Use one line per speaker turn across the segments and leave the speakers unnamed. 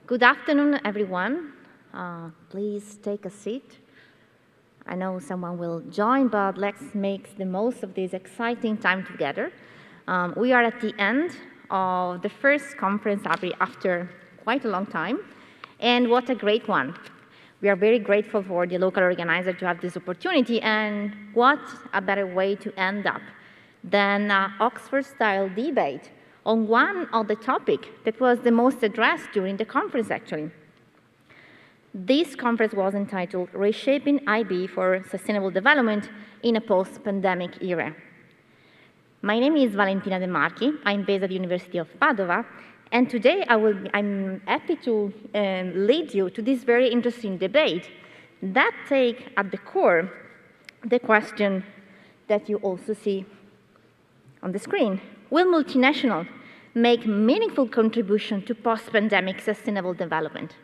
Good afternoon, everyone. Please take a seat. I know someone will join, but let's make the most of this exciting time together. We are at the end of the first conference after quite a long time, and what a great one. We are very grateful for the local organizer to have this opportunity, and what a better way to end up than an Oxford-style debate on one of the topics that was the most addressed during the conference, actually. This conference was entitled Reshaping IB for Sustainable Development in a Post-Pandemic Era. My name is Valentina Marchi. I'm based at the University of Padova, and today I'm happy to lead you to this very interesting debate that takes at the core the question that you also see on the screen. Will multinationals make meaningful contribution to post-pandemic sustainable development?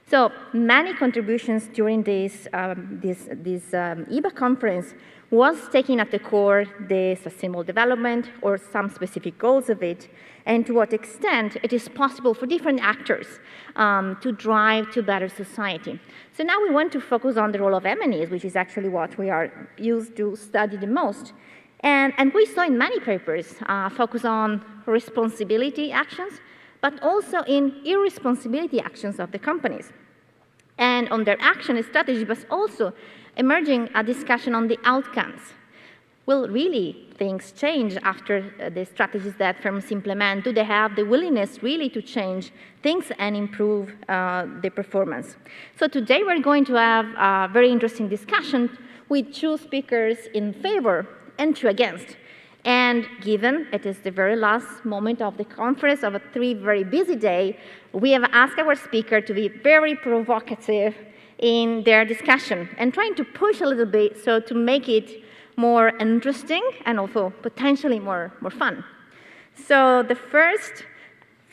So many contributions during this EIBA conference was taking at the core the sustainable development or some specific goals of it, and to what extent it is possible for different actors to drive to better society. So now we want to focus on the role of MNEs, which is actually what we are used to study the most. And we saw in many papers focus on responsibility actions, but also in irresponsibility actions of the companies, and on their action and strategy, but also emerging a discussion on the outcomes. Will really things change after the strategies that firms implement? Do they have the willingness really to change things and improve the performance? So today we're going to have a very interesting discussion with two speakers in favor and two against. And given it is the very last moment of the conference of a very busy day, we have asked our speaker to be very provocative in their discussion and trying to push a little bit so to make it more interesting and also potentially more fun. So the first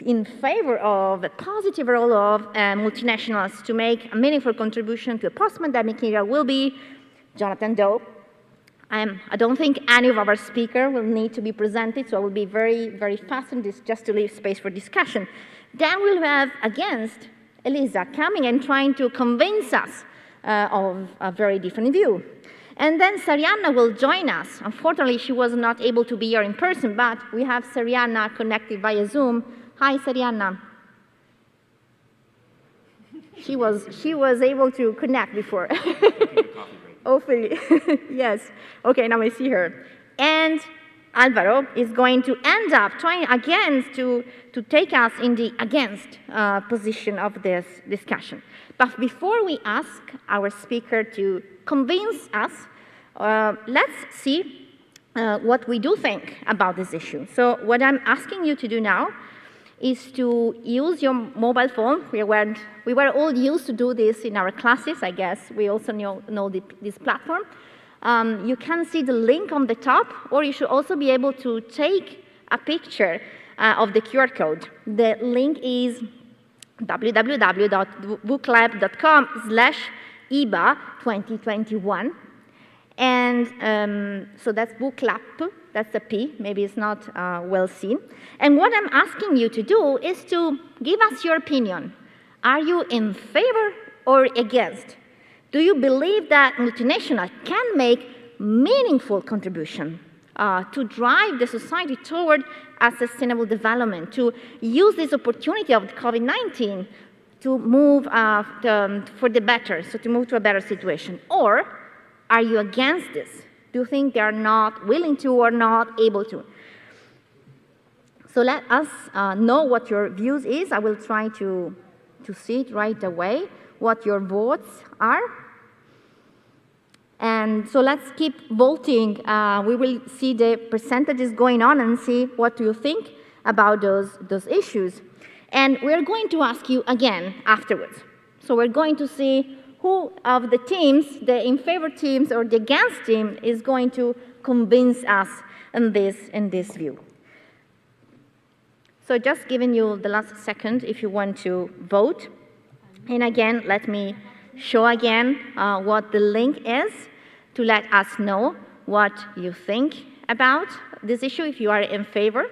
in favor of the positive role of multinationals to make a meaningful contribution to a post-pandemic era will be Jonathan Doe. I don't think any of our speakers will need to be presented, so I will be very fast on this just to leave space for discussion. Then we'll have against Elisa coming and trying to convince us of a very different view. And then Sarianna will join us. Unfortunately, she was not able to be here in person, but we have Sarianna connected via Zoom. Hi, Sarianna. She was able to connect before. Hopefully, yes. Okay, now I see her. And Alvaro is going to end up trying again to take us in the against position of this discussion. But before we ask our speaker to convince us, let's see what we do think about this issue. So what I'm asking you to do now is to use your mobile phone. We were all used to do this in our classes, I guess. We also know this platform. You can see the link on the top, or you should also be able to take a picture of the QR code. The link is www.booklab.com/EIBA 2021. And so that's booklab, that's a P, maybe it's not well seen. And what I'm asking you to do is to give us your opinion. Are you in favor or against? Do you believe that multinationals can make meaningful contribution to drive the society toward a sustainable development, to use this opportunity of COVID-19 to move for the better, so to move to a better situation? Or are you against this? Do you think they are not willing to or not able to? So let us know what your views is. I will try to see it right away, what your votes are. And so let's keep voting. We will see the percentages going on and see what you think about those issues. And we're going to ask you again afterwards. So we're going to see who of the teams, the in favor teams or the against team, is going to convince us in this view. So just giving you the last second if you want to vote. And again, let me show again what the link is to let us know what you think about this issue, if you are in favor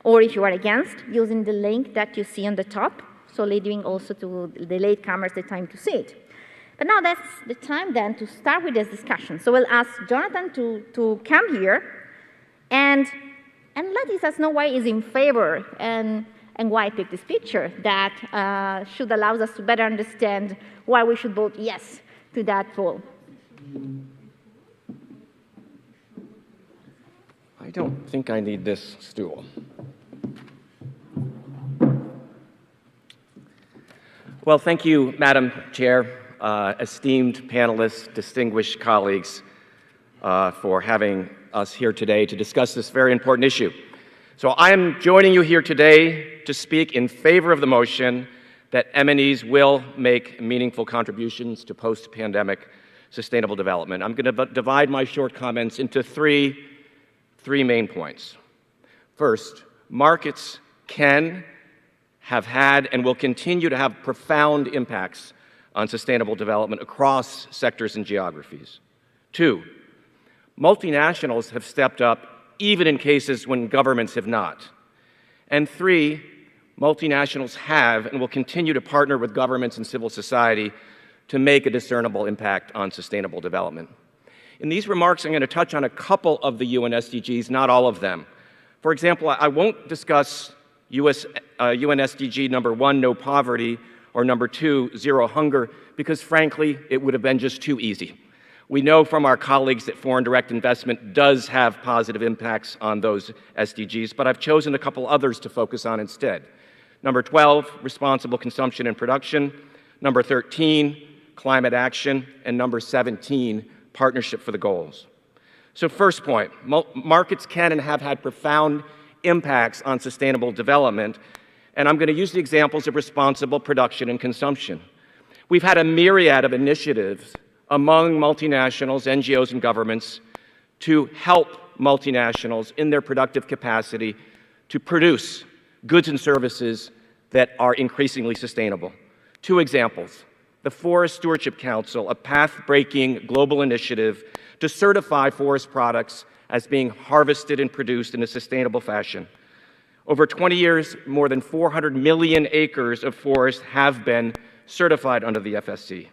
or if you are against, using the link that you see on the top. so leaving also to the latecomers the time to see it. But now that's the time then to start with this discussion. So we'll ask Jonathan to come here and let us know why he's in favor and why I picked this picture that should allow us to better understand why we should vote yes to that poll.
I don't think I need this stool. Well, thank you, Madam Chair, esteemed panelists, distinguished colleagues, for having us here today to discuss this very important issue. So I am joining you here today to speak in favor of the motion that M&Es will make meaningful contributions to post-pandemic sustainable development. I'm going to divide my short comments into three main points. First, markets can, have had, and will continue to have profound impacts on sustainable development across sectors and geographies. Two, multinationals have stepped up even in cases when governments have not. And three, multinationals have and will continue to partner with governments and civil society to make a discernible impact on sustainable development. In these remarks, I'm going to touch on a couple of the UN SDGs, not all of them. For example, I won't discuss UN SDG number 1, no poverty, or number 2, zero hunger, because frankly, it would have been just too easy. We know from our colleagues that foreign direct investment does have positive impacts on those SDGs, but I've chosen a couple others to focus on instead. Number 12, responsible consumption and production. Number 13, climate action. And number 17, partnership for the goals. So first point, markets can and have had profound impacts on sustainable development, and I'm going to use the examples of responsible production and consumption. We've had a myriad of initiatives among multinationals, NGOs, and governments to help multinationals in their productive capacity to produce goods and services that are increasingly sustainable. Two examples. The Forest Stewardship Council, a path-breaking global initiative to certify forest products as being harvested and produced in a sustainable fashion. Over 20 years, more than 400 million acres of forest have been certified under the FSC.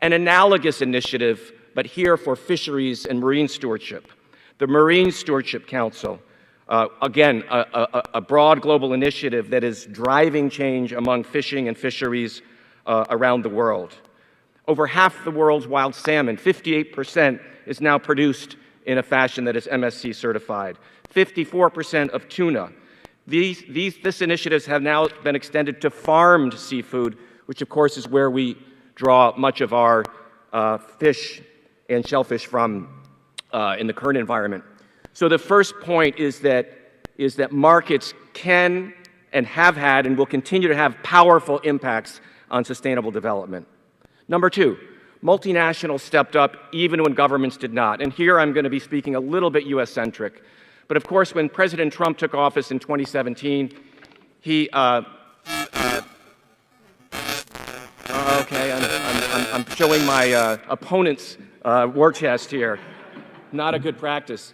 An analogous initiative, but here for fisheries and marine stewardship. The Marine Stewardship Council, again, a broad global initiative that is driving change among fishing and fisheries around the world. Over half the world's wild salmon, 58%, is now produced in a fashion that is MSC certified. 54% of tuna. This initiatives have now been extended to farmed seafood, which of course is where we draw much of our fish and shellfish from in the current environment. So the first point is that markets can and have had and will continue to have powerful impacts on sustainable development. Number two, multinationals stepped up even when governments did not. And here I'm going to be speaking a little bit US-centric. But of course, when President Trump took office in 2017, he okay, I'm showing my opponent's war chest here. Not a good practice.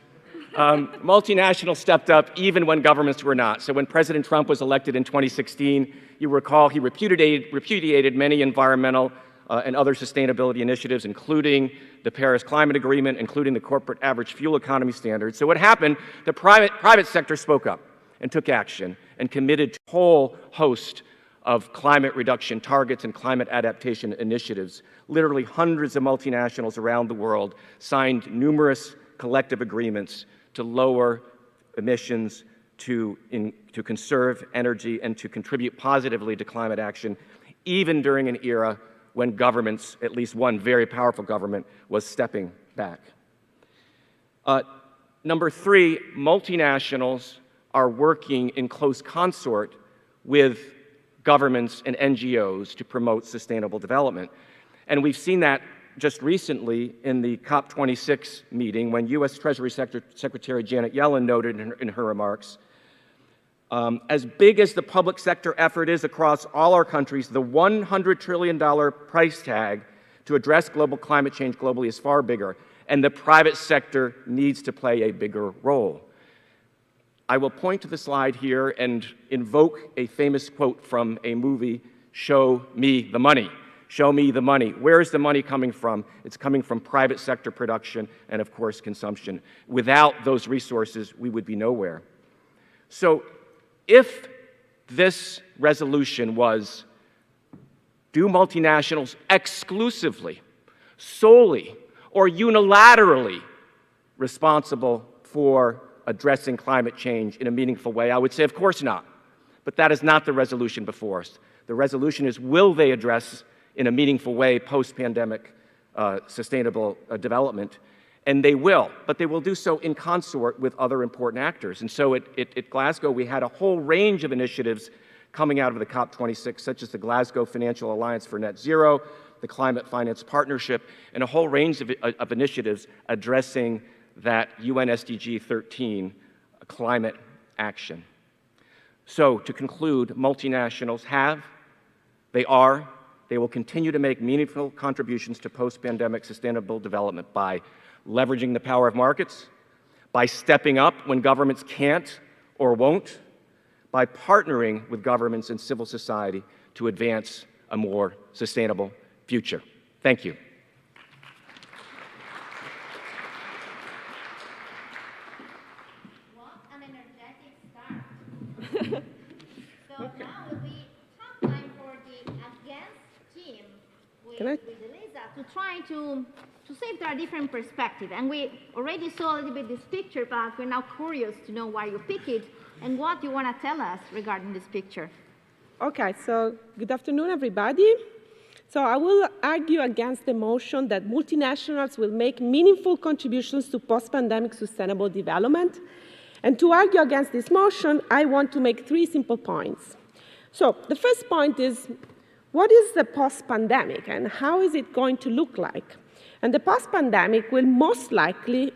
Multinationals stepped up even when governments were not. So when President Trump was elected in 2016, you recall he repudiated many environmental and other sustainability initiatives, including the Paris Climate Agreement, including the corporate average fuel economy standards. So what happened, the private sector spoke up and took action and committed to a whole host of climate reduction targets and climate adaptation initiatives. Literally hundreds of multinationals around the world signed numerous collective agreements to lower emissions, to conserve energy, and to contribute positively to climate action, even during an era when governments, at least one very powerful government, was stepping back. Number three, multinationals are working in close consort with governments and NGOs to promote sustainable development. And we've seen that just recently in the COP26 meeting when U.S. Treasury Secretary Janet Yellen noted in her remarks, as big as the public sector effort is across all our countries, the $100 trillion price tag to address global climate change globally is far bigger, and the private sector needs to play a bigger role. I will point to the slide here and invoke a famous quote from a movie, "Show me the money." Show me the money. Where is the money coming from? It's coming from private sector production and, of course, consumption. Without those resources, we would be nowhere. So if this resolution was, do multinationals exclusively, solely, or unilaterally responsible for addressing climate change in a meaningful way, I would say, of course not. But that is not the resolution before us. The resolution is, will they address in a meaningful way post-pandemic sustainable development? And they will, but they will do so in consort with other important actors. And so at Glasgow, we had a whole range of initiatives coming out of the COP26, such as the Glasgow Financial Alliance for Net Zero, the Climate Finance Partnership, and a whole range of initiatives addressing that UN SDG 13 climate action. So to conclude, multinationals have, they are, they will continue to make meaningful contributions to post-pandemic sustainable development by leveraging the power of markets, by stepping up when governments can't or won't, by partnering with governments and civil society to advance a more sustainable future. Thank you.
What an energetic start. So okay. Now will be top time for the against team with Elisa to try to see if there are different perspectives. And we already saw a little bit this picture, but we're now curious to know why you pick it and what you want to tell us regarding this picture.
Okay, so good afternoon, everybody. So I will argue against the motion that multinationals will make meaningful contributions to post-pandemic sustainable development. And to argue against this motion, I want to make three simple points. So the first point is, what is the post-pandemic and how is it going to look like? And the post-pandemic will most likely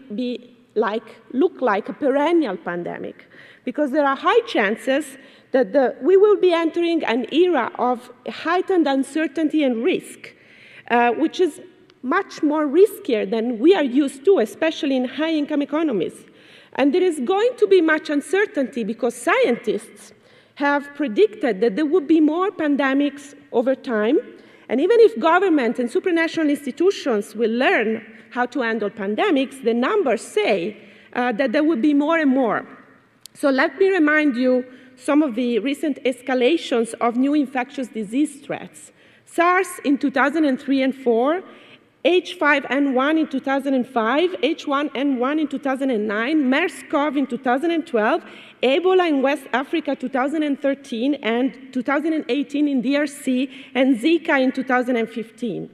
look like a perennial pandemic, because there are high chances that we will be entering an era of heightened uncertainty and risk, which is much more riskier than we are used to, especially in high-income economies. And there is going to be much uncertainty because scientists have predicted that there would be more pandemics over time. And even if government and supranational institutions will learn how to handle pandemics, the numbers say that there will be more and more. So let me remind you some of the recent escalations of new infectious disease threats. SARS in 2003 and 4, H5N1 in 2005, H1N1 in 2009, MERS-CoV in 2012, Ebola in West Africa 2013, and 2018 in DRC, and Zika in 2015.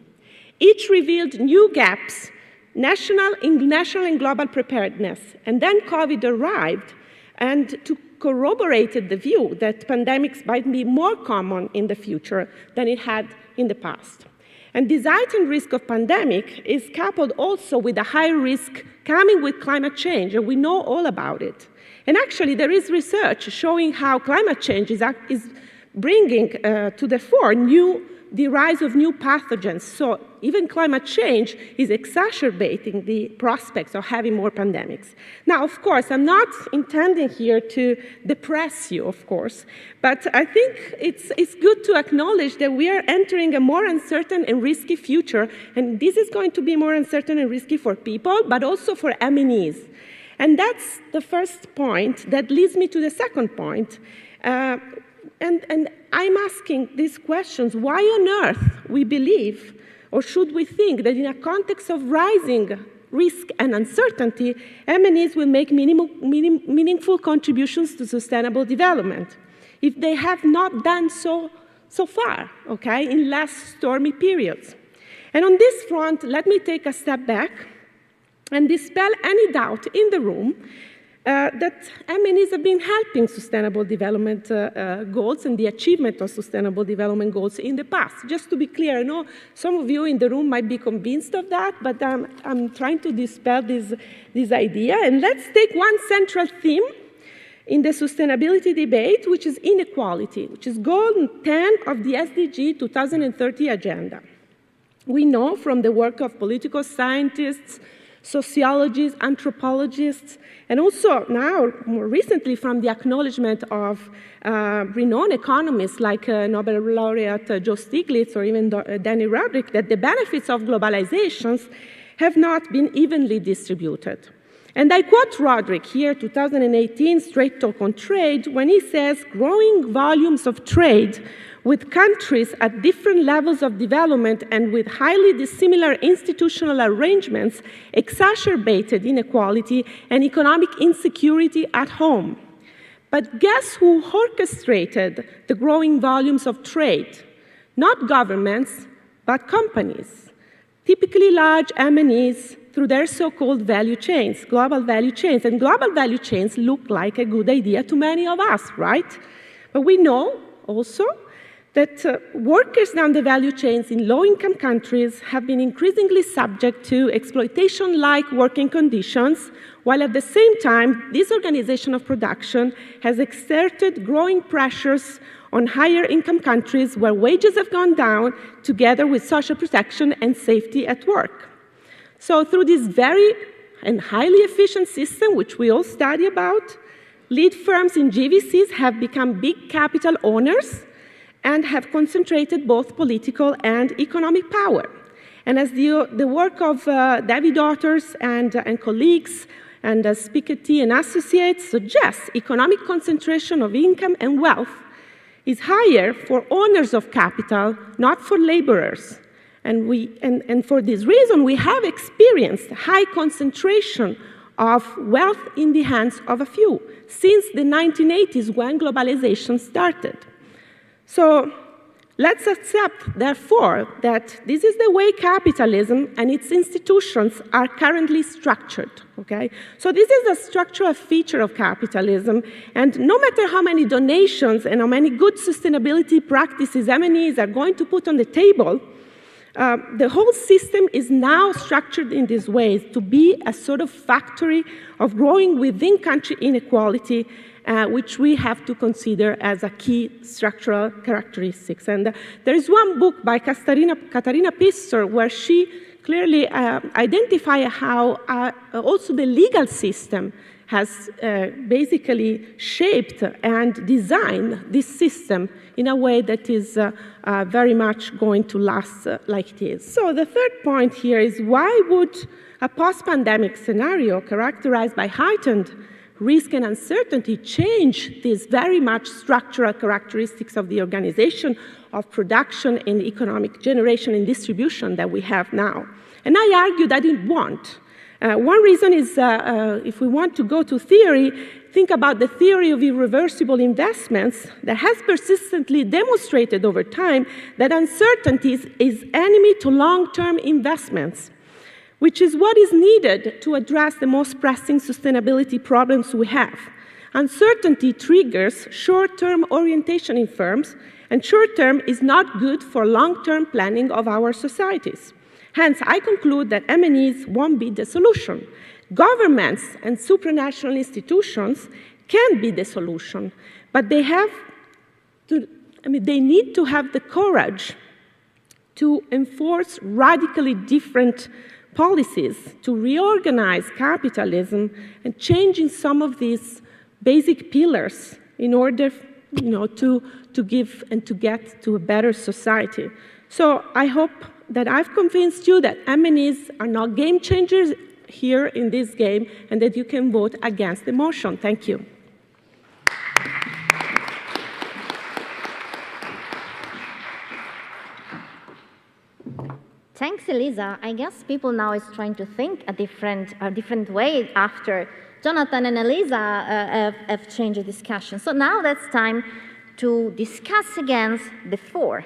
Each revealed new gaps, national and global preparedness. And then COVID arrived and corroborated the view that pandemics might be more common in the future than it had in the past. And this heightened risk of pandemic is coupled also with a high risk coming with climate change, and we know all about it. And actually, there is research showing how climate change is bringing to the fore the rise of new pathogens. So even climate change is exacerbating the prospects of having more pandemics. Now, of course, I'm not intending here to depress you, of course, but I think it's good to acknowledge that we are entering a more uncertain and risky future, and this is going to be more uncertain and risky for people, but also for MNEs. And that's the first point that leads me to the second point. And I'm asking these questions, why on earth we believe, or should we think, that in a context of rising risk and uncertainty, MNEs will make meaningful contributions to sustainable development, if they have not done so far, okay, in less stormy periods. And on this front, let me take a step back and dispel any doubt in the room that MNEs have been helping sustainable development goals and the achievement of sustainable development goals in the past. Just to be clear, I know some of you in the room might be convinced of that, but I'm trying to dispel this idea. And let's take one central theme in the sustainability debate, which is inequality, which is goal 10 of the SDG 2030 agenda. We know from the work of political scientists, sociologists, anthropologists, and also now, more recently, from the acknowledgement of renowned economists like Nobel laureate Joe Stiglitz or even Danny Roderick, that the benefits of globalizations have not been evenly distributed. And I quote Roderick here, 2018, Straight Talk on Trade, when he says, growing volumes of trade with countries at different levels of development and with highly dissimilar institutional arrangements exacerbated inequality and economic insecurity at home. But guess who orchestrated the growing volumes of trade? Not governments, but companies, typically large MNEs through their so-called value chains, global value chains. And global value chains look like a good idea to many of us, right? But we know also that workers down the value chains in low-income countries have been increasingly subject to exploitation-like working conditions, while at the same time, this organization of production has exerted growing pressures on higher income countries where wages have gone down together with social protection and safety at work. So through this very and highly efficient system, which we all study about, lead firms in GVCs have become big capital owners and have concentrated both political and economic power. And as the work of David Daughters and colleagues and Piketty and Associates suggests, economic concentration of income and wealth is higher for owners of capital, not for laborers. And for this reason, we have experienced high concentration of wealth in the hands of a few since the 1980s when globalization started. So let's accept, therefore, that this is the way capitalism and its institutions are currently structured, okay? So this is a structural feature of capitalism, and no matter how many donations and how many good sustainability practices MNEs are going to put on the table, the whole system is now structured in this way to be a sort of factory of growing within country inequality, which we have to consider as a key structural characteristics. And there is one book by Katarina Pistor where she clearly identifies how also the legal system has basically shaped and designed this system in a way that is very much going to last like it is. So the third point here is, why would a post-pandemic scenario characterized by heightened risk and uncertainty change these very much structural characteristics of the organization of production and economic generation and distribution that we have now? And I argue that it won't. One reason is, if we want to go to theory, think about the theory of irreversible investments that has persistently demonstrated over time that uncertainty is enemy to long-term investments, which is what is needed to address the most pressing sustainability problems we have. Uncertainty triggers short-term orientation in firms, and short-term is not good for long-term planning of our societies. Hence, I conclude that MNEs won't be the solution. Governments and supranational institutions can be the solution, but they need to have the courage to enforce radically different policies, to reorganize capitalism and changing some of these basic pillars in order to give and to get to a better society. So I hope that I've convinced you that MNEs are not game changers here in this game and that you can vote against the motion. Thank you.
Thanks, Elisa. I guess people now is trying to think a different way after Jonathan and Elisa have changed the discussion. So now that's time to discuss against the four.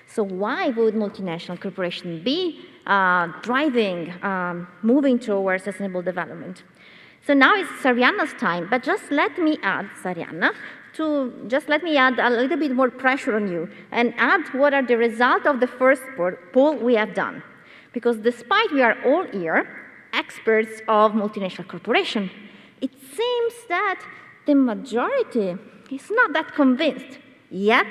So why would multinational corporations be driving, moving towards sustainable development? So now it's Sarianna's time, but just let me add, Sarianna, let me add a little bit more pressure on you and add what are the results of the first poll we have done. Because despite we are all here, experts of multinational corporation, it seems that the majority is not that convinced yet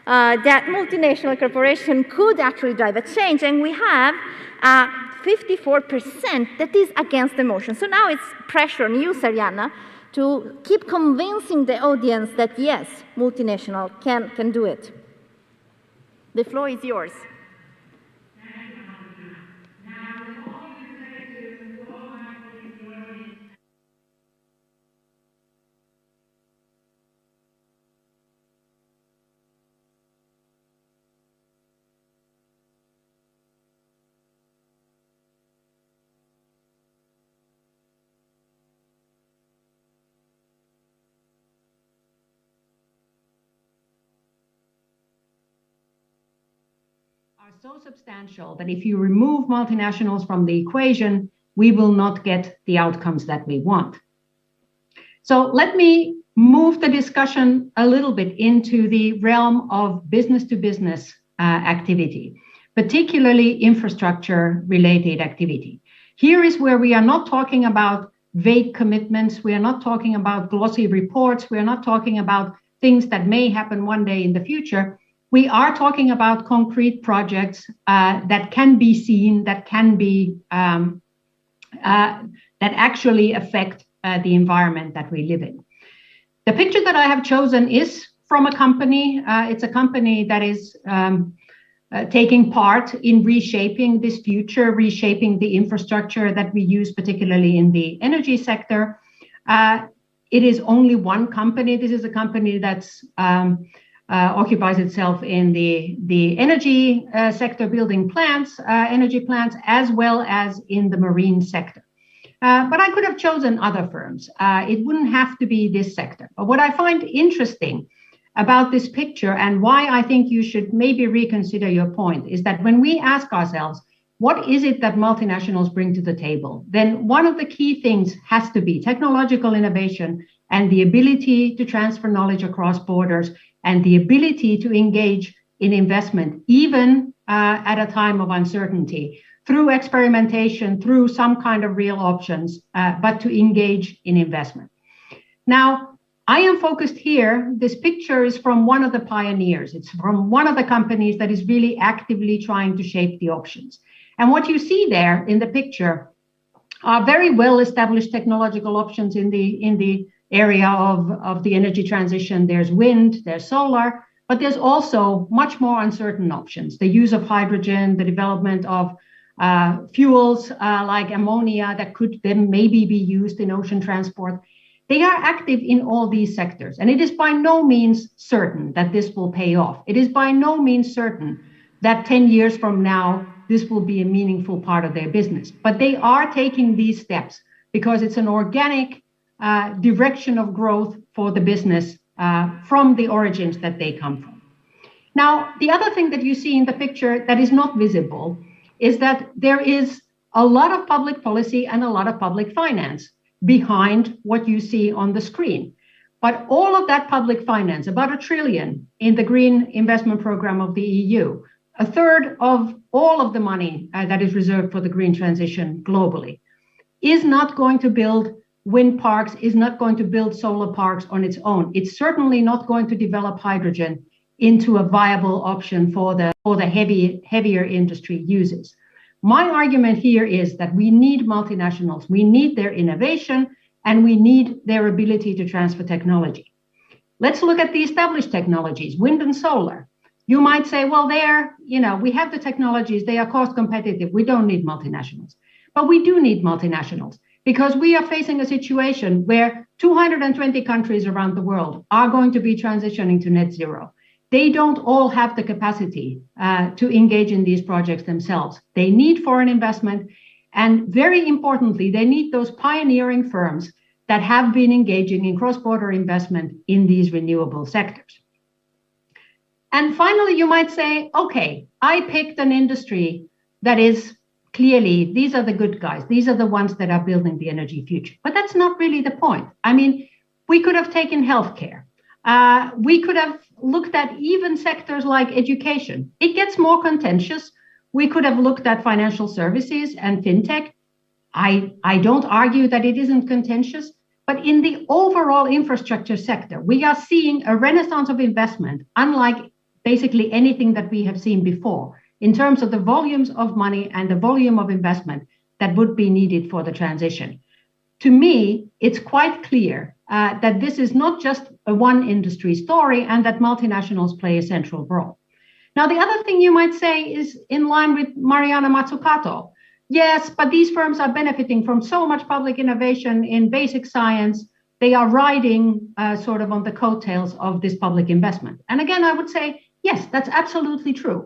that multinational corporation could actually drive a change. And we have 54% that is against the motion. So now it's pressure on you, Sarianna, to keep convincing the audience that yes, multinational can do it. The floor is yours.
Are so substantial that if you remove multinationals from the equation, we will not get the outcomes that we want. So let me move the discussion a little bit into the realm of business-to-business activity, particularly infrastructure-related activity. Here is where we are not talking about vague commitments. We are not talking about glossy reports. We are not talking about things that may happen one day in the future. We are talking about concrete projects that can be seen, that can be that actually affect the environment that we live in. The picture that I have chosen is from a company. It's a company that is taking part in reshaping this future, reshaping the infrastructure that we use, particularly in the energy sector. It is only one company. This is a company that's occupies itself in the energy sector, building plants, energy plants, as well as in the marine sector. But I could have chosen other firms. It wouldn't have to be this sector. But what I find interesting about this picture and why I think you should maybe reconsider your point is that when we ask ourselves, what is it that multinationals bring to the table? Then one of the key things has to be technological innovation and the ability to transfer knowledge across borders and the ability to engage in investment, even at a time of uncertainty, through experimentation, through some kind of real options, but to engage in investment. Now, I am focused here. This picture is from one of the pioneers. It's from one of the companies that is really actively trying to shape the options. And what you see there in the picture are very well-established technological options in the area of the energy transition. There's wind, there's solar, but there's also much more uncertain options. The use of hydrogen, the development of fuels like ammonia that could then maybe be used in ocean transport. They are active in all these sectors. And it is by no means certain that this will pay off. It is by no means certain that 10 years from now, this will be a meaningful part of their business. But they are taking these steps because it's an organic direction of growth for the business from the origins that they come from. Now, the other thing that you see in the picture that is not visible is that there is a lot of public policy and a lot of public finance behind what you see on the screen. But all of that public finance, about $1 trillion in the green investment program of the EU, a third of all of the money that is reserved for the green transition globally, is not going to build wind parks, is not going to build solar parks on its own. It's certainly not going to develop hydrogen into a viable option for the heavier industry uses. My argument here is that we need multinationals, we need their innovation, and we need their ability to transfer technology. Let's look at the established technologies, wind and solar. You might say, well, we have the technologies, they are cost competitive, we don't need multinationals. But we do need multinationals because we are facing a situation where 220 countries around the world are going to be transitioning to net zero. They don't all have the capacity to engage in these projects themselves. They need foreign investment. And very importantly, they need those pioneering firms that have been engaging in cross-border investment in these renewable sectors. And finally, you might say, okay, I picked an industry that is clearly, these are the good guys. These are the ones that are building the energy future. But that's not really the point. I mean, we could have taken healthcare. We could have looked at even sectors like education. It gets more contentious. We could have looked at financial services and fintech. I don't argue that it isn't contentious, but in the overall infrastructure sector, we are seeing a renaissance of investment, unlike basically anything that we have seen before. in terms of the volumes of money and the volume of investment that would be needed for the transition. To me, it's quite clear that this is not just a one industry story and that multinationals play a central role. Now, the other thing you might say is in line with Mariana Mazzucato. Yes, but these firms are benefiting from so much public innovation in basic science. They are riding sort of on the coattails of this public investment. And again, I would say, yes, that's absolutely true.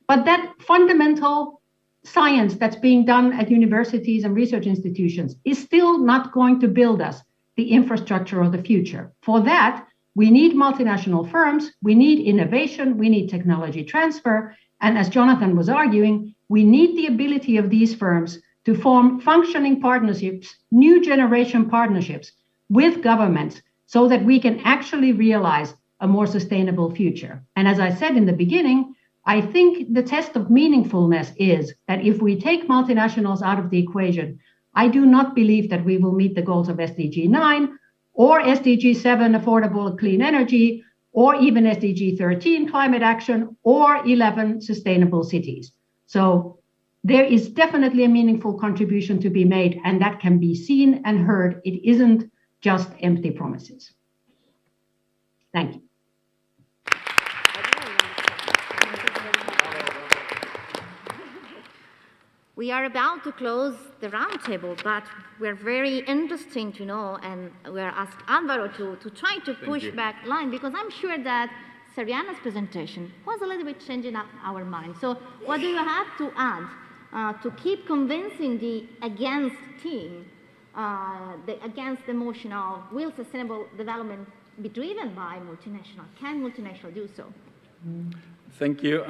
But that fundamental science that's being done at universities and research institutions is still not going to build us the infrastructure of the future. For that, we need multinational firms, we need innovation, we need technology transfer, and as Jonathan was arguing, we need the ability of these firms to form functioning partnerships, new generation partnerships with governments so that we can actually realize a more sustainable future. And as I said in the beginning, I think the test of meaningfulness is that if we take multinationals out of the equation, I do not believe that we will meet the goals of SDG 9 or SDG 7, affordable clean energy, or even SDG 13, climate action, or 11, sustainable cities. So there is definitely a meaningful contribution to be made, and that can be seen and heard. It isn't just empty promises. Thank you.
We are about to close the roundtable, but we're very interesting to know, and we're asked Alvaro to try to push back line, because I'm sure that Sarianna's presentation was a little bit changing up our mind. So what do you have to add to keep convincing the against team, against the motion of will sustainable development be driven by multinational? Can multinational do so?
Thank you.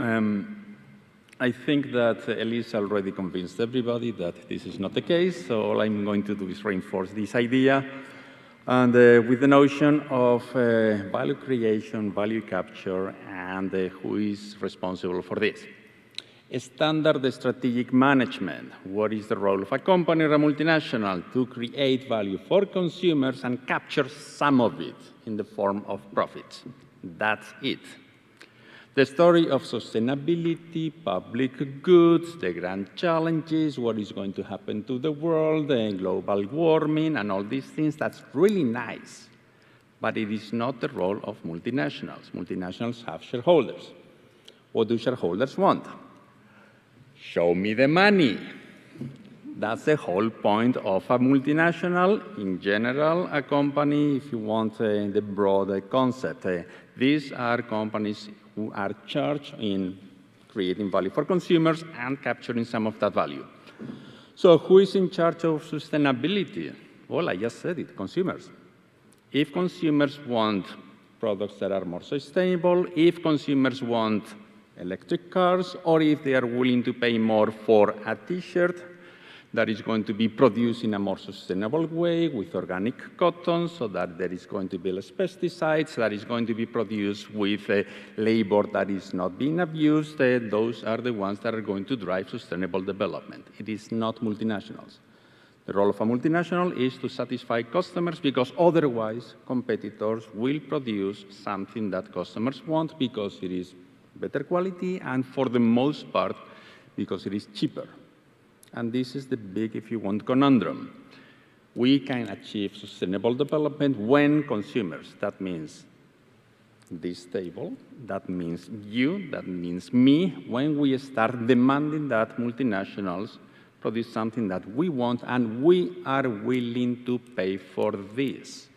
I think that Elisa already convinced everybody that this is not the case, so all I'm going to do is reinforce this idea, and with the notion of value creation, value capture, and who is responsible for this. Standard strategic management. What is the role of a company or a multinational? To create value for consumers and capture some of it in the form of profits. That's it. The story of sustainability, public goods, the grand challenges, what is going to happen to the world, global warming, and all these things, that's really nice. But it is not the role of multinationals. Multinationals have shareholders. What do shareholders want? Show me the money. That's the whole point of a multinational. In general, a company, if you want the broader concept, these are companies who are charged in creating value for consumers and capturing some of that value. So who is in charge of sustainability? Well, I just said it, consumers. If consumers want products that are more sustainable, if consumers want electric cars, or if they are willing to pay more for a t-shirt that is going to be produced in a more sustainable way with organic cotton, so that there is going to be less pesticides, that is going to be produced with labor that is not being abused, those are the ones that are going to drive sustainable development. It is not multinationals. The role of a multinational is to satisfy customers, because otherwise competitors will produce something that customers want because it is better quality and for the most part because it is cheaper. And this is the big, if you want, conundrum. We can achieve sustainable development when consumers, that means this table, that means you, that means me, when we start demanding that multinationals produce something that we want and we are willing to pay for this.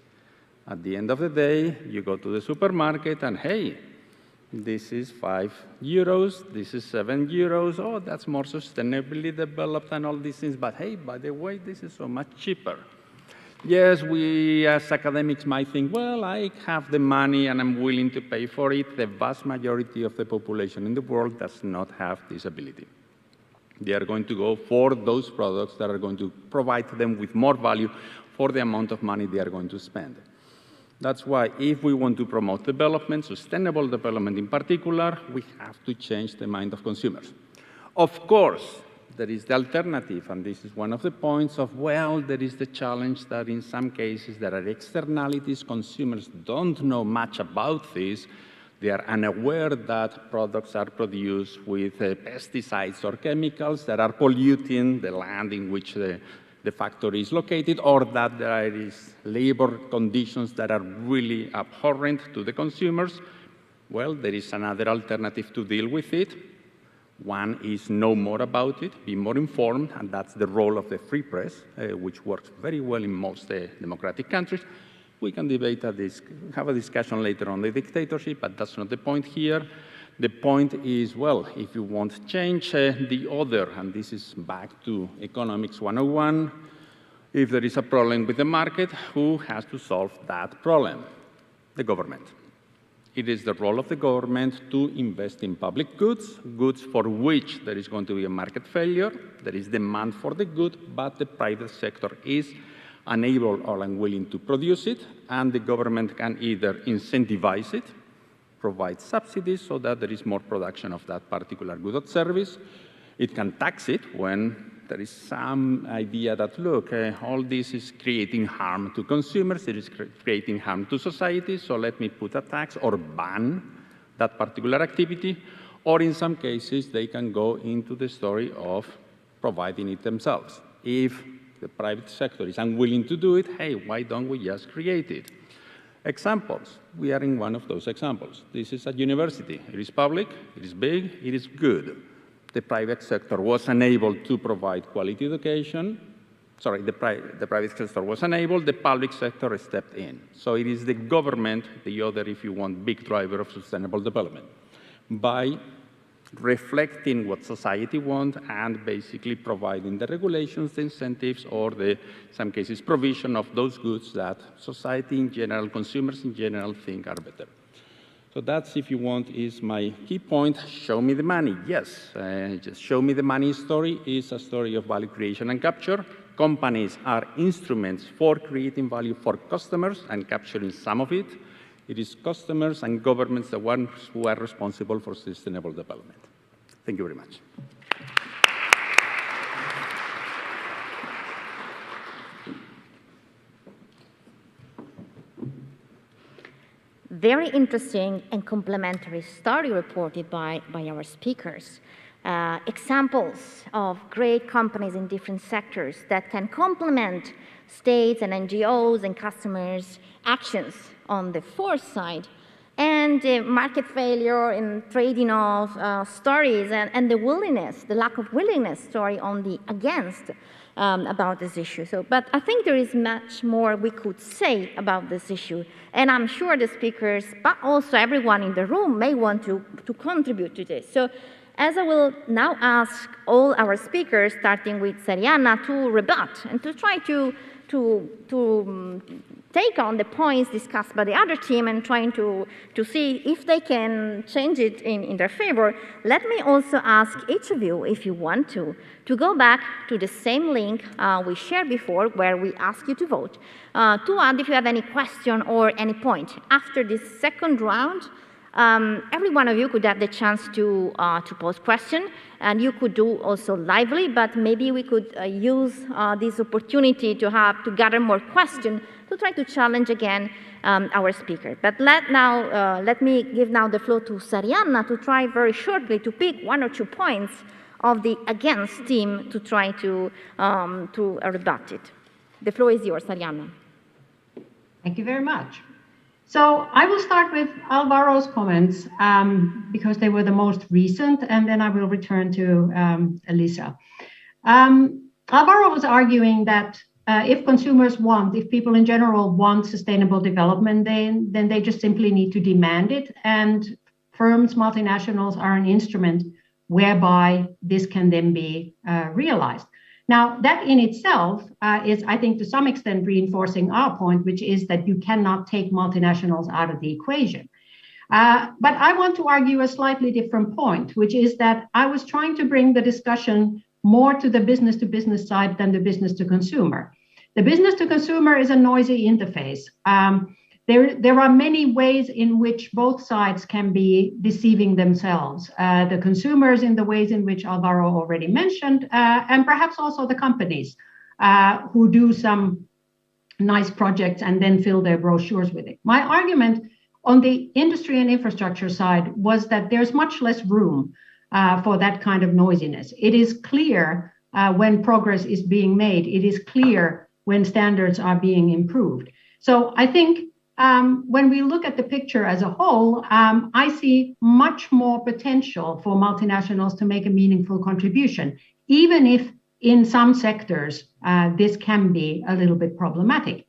At the end of the day, you go to the supermarket and, hey, this is €5, this is €7. Oh, that's more sustainably developed and all these things. But hey, by the way, this is so much cheaper. Yes, we as academics might think, well, I have the money and I'm willing to pay for it. The vast majority of the population in the world does not have this ability. They are going to go for those products that are going to provide them with more value for the amount of money they are going to spend. That's why if we want to promote development, sustainable development in particular, we have to change the mind of consumers. Of course, there is the alternative, and this is one of the points of, well, there is the challenge that in some cases there are externalities, consumers don't know much about this, They are unaware that products are produced with pesticides or chemicals that are polluting the land in which the factory is located, or that there is labor conditions that are really abhorrent to the consumers. Well, there is another alternative to deal with it. One is know more about it, be more informed, and that's the role of the free press, which works very well in most democratic countries. We can debate this, have a discussion later on the dictatorship, but that's not the point here. The point is, well, if you want change, the other, and this is back to Economics 101, if there is a problem with the market, who has to solve that problem? The government. It is the role of the government to invest in public goods, goods for which there is going to be a market failure, there is demand for the good, but the private sector is unable or unwilling to produce it, and the government can either incentivize it, provide subsidies so that there is more production of that particular good or service. It can tax it when there is some idea that, look, all this is creating harm to consumers, it is creating harm to society, so let me put a tax or ban that particular activity. Or in some cases, they can go into the story of providing it themselves. If the private sector is unwilling to do it, hey, why don't we just create it? Examples. We are in one of those examples. This is a university. It is public, it is big, it is good. The private sector was unable to provide quality education. Sorry, the private sector was unable, the public sector stepped in. So it is the government, the other, if you want, big driver of sustainable development, by reflecting what society wants and basically providing the regulations, the incentives, or in some cases, provision of those goods that society in general, consumers in general think are better. So that's, if you want, is my key point. Show me the money. Yes, just show me the money story is a story of value creation and capture. Companies are instruments for creating value for customers and capturing some of it. It is customers and governments the ones who are responsible for sustainable development. Thank you very much.
Very interesting and complementary story reported by our speakers. Examples of great companies in different sectors that can complement states and NGOs and customers' actions on the force side, and market failure and trading off stories, and the willingness, the lack of willingness story on the against about this issue. But I think there is much more we could say about this issue, and I'm sure the speakers, but also everyone in the room, may want to contribute to this. So as I will now ask all our speakers, starting with Sarianna, to rebut and to try to take on the points discussed by the other team and trying to see if they can change it in their favor, let me also ask each of you, if you want to go back to the same link we shared before where we ask you to vote, to add if you have any question or any point. After this second round, every one of you could have the chance to pose question, and you could do also lively, but maybe we could use this opportunity to gather more questions to try to challenge again our speaker. But let me give now the floor to Sarianna to try very shortly to pick one or 2 points of the against team to try to rebut it. The floor is yours, Sarianna.
Thank you very much. So I will start with Alvaro's comments because they were the most recent, and then I will return to Elisa. Alvaro was arguing that if consumers if people in general want sustainable development, then they just simply need to demand it, and firms, multinationals are an instrument whereby this can then be realized. Now, that in itself is, I think, to some extent reinforcing our point, which is that you cannot take multinationals out of the equation. But I want to argue a slightly different point, which is that I was trying to bring the discussion more to the business-to-business side than the business-to-consumer. The business-to-consumer is a noisy interface. There are many ways in which both sides can be deceiving themselves. The consumers in the ways in which Alvaro already mentioned, and perhaps also the companies who do some nice projects and then fill their brochures with it. My argument on the industry and infrastructure side was that there's much less room for that kind of noisiness. It is clear when progress is being made. It is clear when standards are being improved. So I think when we look at the picture as a whole, I see much more potential for multinationals to make a meaningful contribution, even if in some sectors this can be a little bit problematic.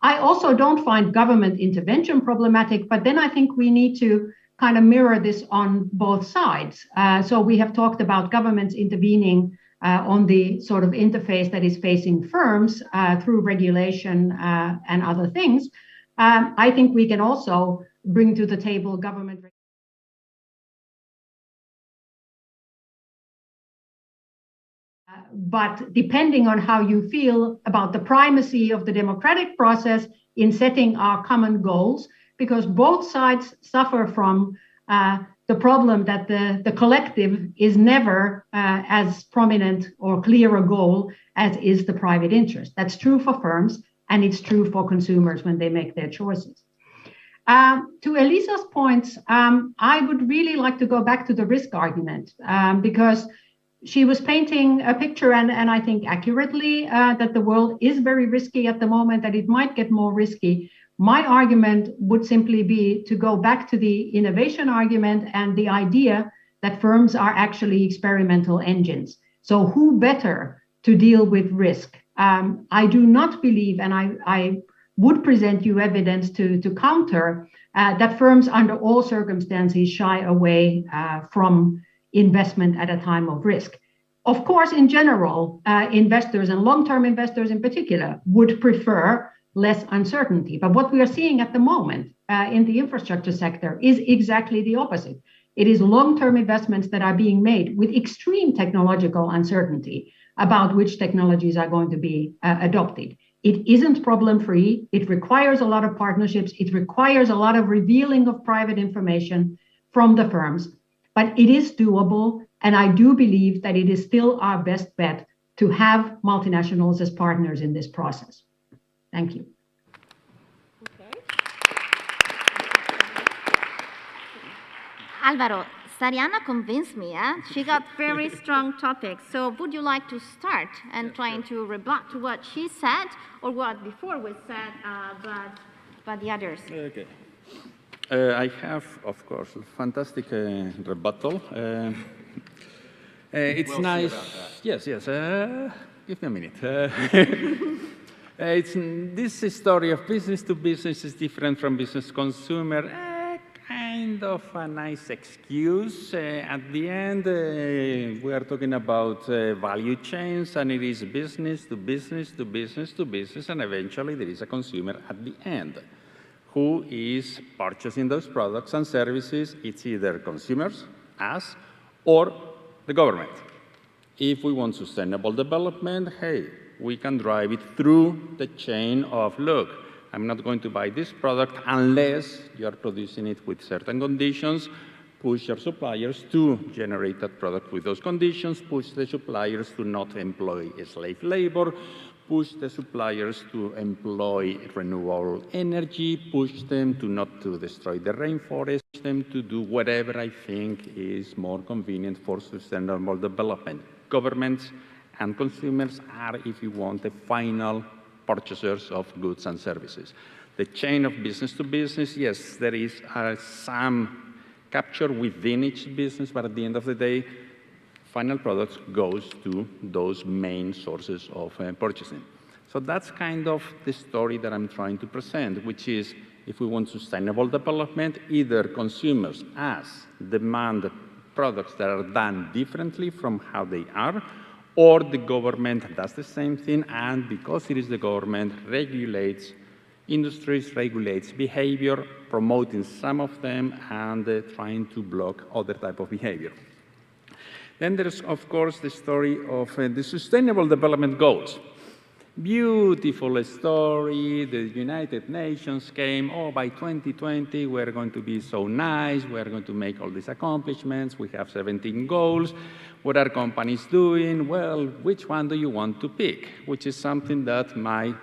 I also don't find government intervention problematic, but then I think we need to kind of mirror this on both sides. So we have talked about governments intervening on the sort of interface that is facing firms through regulation and other things. I think we can also bring to the table government. But depending on how you feel about the primacy of the democratic process in setting our common goals, because both sides suffer from the problem that the collective is never as prominent or clear a goal as is the private interest. That's true for firms, and it's true for consumers when they make their choices. To Elisa's points, I would really like to go back to the risk argument because she was painting a picture, and I think accurately, that the world is very risky at the moment, that it might get more risky. My argument would simply be to go back to the innovation argument and the idea that firms are actually experimental engines. So who better to deal with risk? I do not believe, and I would present you evidence to counter that firms under all circumstances shy away from investment at a time of risk. Of course, in general, investors and long-term investors in particular would prefer less uncertainty. But what we are seeing at the moment in the infrastructure sector is exactly the opposite. It is long-term investments that are being made with extreme technological uncertainty about which technologies are going to be adopted. It isn't problem-free. It requires a lot of partnerships. It requires a lot of revealing of private information from the firms. But it is doable, and I do believe that it is still our best bet to have multinationals as partners in this process. Thank you.
Okay.
Alvaro, Sarianna convinced me. She got very strong topics. So would you like to start and trying to rebut to what she said or what before was said by the others?
Okay. I have, of course, a fantastic rebuttal. It's we'll nice. Yes, yes. Give me a minute. This story of business to business is different from business to consumer. Kind of a nice excuse. At the end, we are talking about value chains, and it is business to business to business to business, and eventually there is a consumer at the end who is purchasing those products and services. It's either consumers, us, or the government. If we want sustainable development, hey, we can drive it through the chain of, look, I'm not going to buy this product unless you are producing it with certain conditions. Push your suppliers to generate that product with those conditions. Push the suppliers to not employ slave labor. Push the suppliers to employ renewable energy. Push them to not to destroy the rainforest. Push them to do whatever I think is more convenient for sustainable development. Governments and consumers are, if you want, the final purchasers of goods and services. The chain of business to business, yes, there is some capture within each business, but at the end of the day, final products goes to those main sources of purchasing. So that's kind of the story that I'm trying to present, which is if we want sustainable development, either consumers, us, demand products that are done differently from how they are, or the government does the same thing, and because it is the government, regulates industries, regulates behavior, promoting some of them, and trying to block other type of behavior. Then there's, of course, the story of the Sustainable Development Goals. Beautiful story. The United Nations came, oh, by 2020, we're going to be so nice. We're going to make all these accomplishments. We have 17 goals. What are companies doing? Well, which one do you want to pick? Which is something that my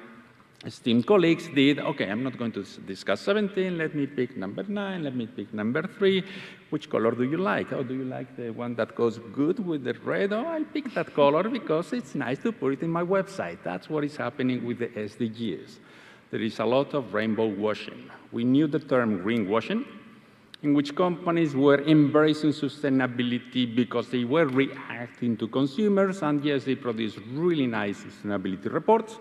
esteemed colleagues did, okay, I'm not going to discuss 17, let me pick number 9, let me pick number 3. Which color do you like? Oh, do you like the one that goes good with the red? Oh, I'll pick that color because it's nice to put it in my website. That's what is happening with the SDGs. There is a lot of rainbow washing. We knew the term greenwashing, in which companies were embracing sustainability because they were reacting to consumers, and yes, they produced really nice sustainability reports.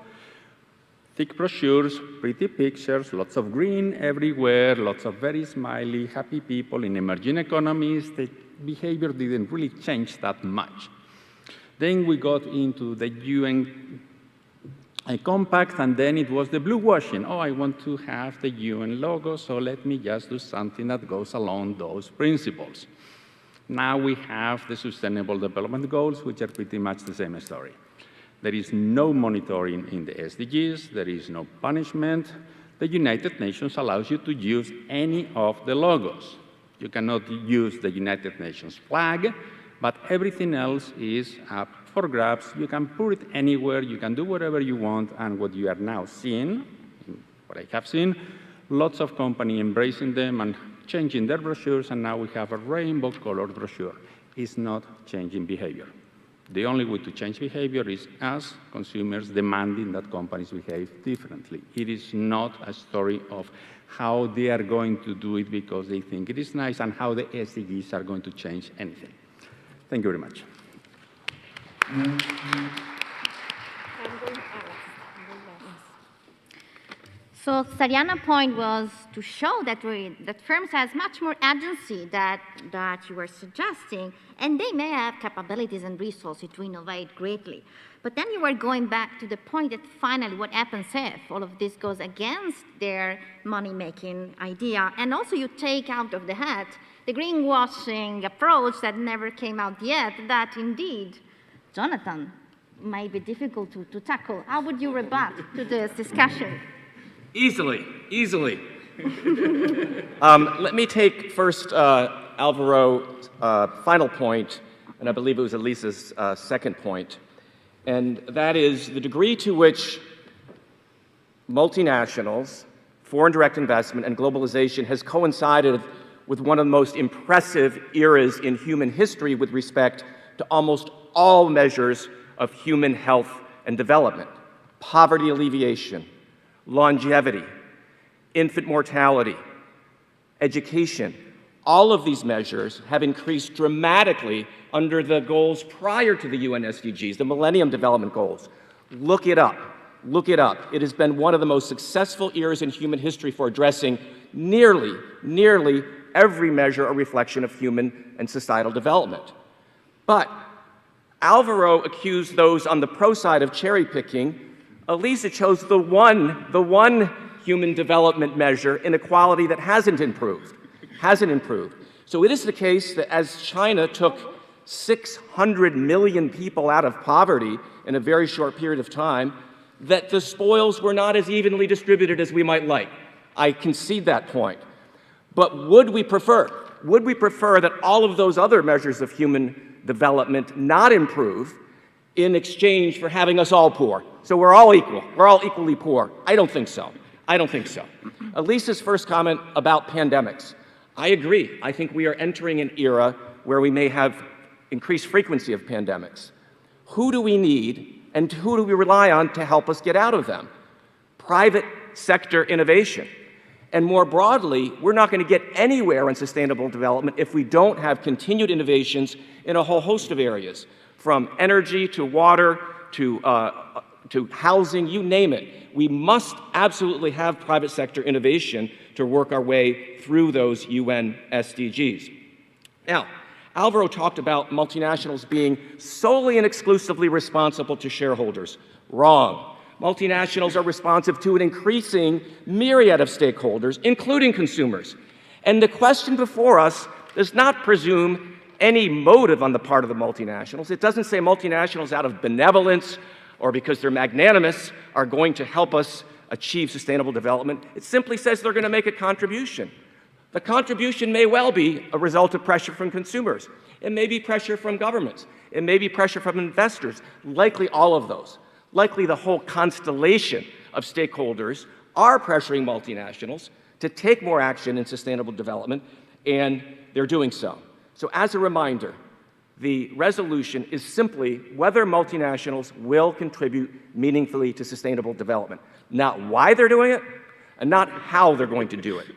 Thick brochures, pretty pictures, lots of green everywhere, lots of very smiley, happy people in emerging economies. The behavior didn't really change that much. Then we got into the UN compact, and then it was the blue washing. Oh, I want to have the UN logo, so let me just do something that goes along those principles. Now we have the Sustainable Development Goals, which are pretty much the same story. There is no monitoring in the SDGs. There is no punishment. The United Nations allows you to use any of the logos. You cannot use the United Nations flag, but everything else is up for grabs. You can put it anywhere. You can do whatever you want. And what you are now seeing, what I have seen, lots of companies embracing them and changing their brochures, and now we have a rainbow-colored brochure. It's not changing behavior. The only way to change behavior is us, consumers, demanding that companies behave differently. It is not a story of how they are going to do it because they think it is nice and how the SDGs are going to change anything. Thank you very much.
So Sarianna's point was to show that firms has much more agency that you were suggesting, and they may have capabilities and resources to innovate greatly. But then you were going back to the point that finally what happens if all of this goes against their money-making idea, and also you take out of the hat the greenwashing approach that never came out yet, that indeed, Jonathan, might be difficult to tackle. How would you rebut to this discussion?
Easily. Let me take first Alvaro's final point, and I believe it was Elisa's second point, and that is the degree to which multinationals, foreign direct investment, and globalization has coincided with one of the most impressive eras in human history with respect to almost all measures of human health and development: poverty alleviation, longevity, infant mortality, education. All of these measures have increased dramatically under the goals prior to the UN SDGs, the Millennium Development Goals. Look it up. Look it up. It has been one of the most successful eras in human history for addressing nearly every measure or reflection of human and societal development. But Alvaro accused those on the pro side of cherry picking. Elisa chose the one human development measure, inequality, that hasn't improved. So it is the case that as China took 600 million people out of poverty in a very short period of time, that the spoils were not as evenly distributed as we might like. I concede that point. But would we prefer that all of those other measures of human development not improve in exchange for having us all poor? So we're all equal. We're all equally poor. I don't think so. Elisa's first comment about pandemics. I agree. I think we are entering an era where we may have increased frequency of pandemics. Who do we need and who do we rely on to help us get out of them? Private sector innovation. And more broadly, we're not going to get anywhere in sustainable development if we don't have continued innovations in a whole host of areas, from energy to water to housing, you name it. We must absolutely have private sector innovation to work our way through those UN SDGs. Now, Alvaro talked about multinationals being solely and exclusively responsible to shareholders. Wrong. Multinationals are responsive to an increasing myriad of stakeholders, including consumers. And the question before us does not presume any motive on the part of the multinationals. It doesn't say multinationals out of benevolence or because they're magnanimous are going to help us achieve sustainable development. It simply says they're going to make a contribution. The contribution may well be a result of pressure from consumers. It may be pressure from governments. It may be pressure from investors, likely all of those. Likely the whole constellation of stakeholders are pressuring multinationals to take more action in sustainable development, and they're doing so. So as a reminder, the resolution is simply whether multinationals will contribute meaningfully to sustainable development, not why they're doing it, and not how they're going to do it.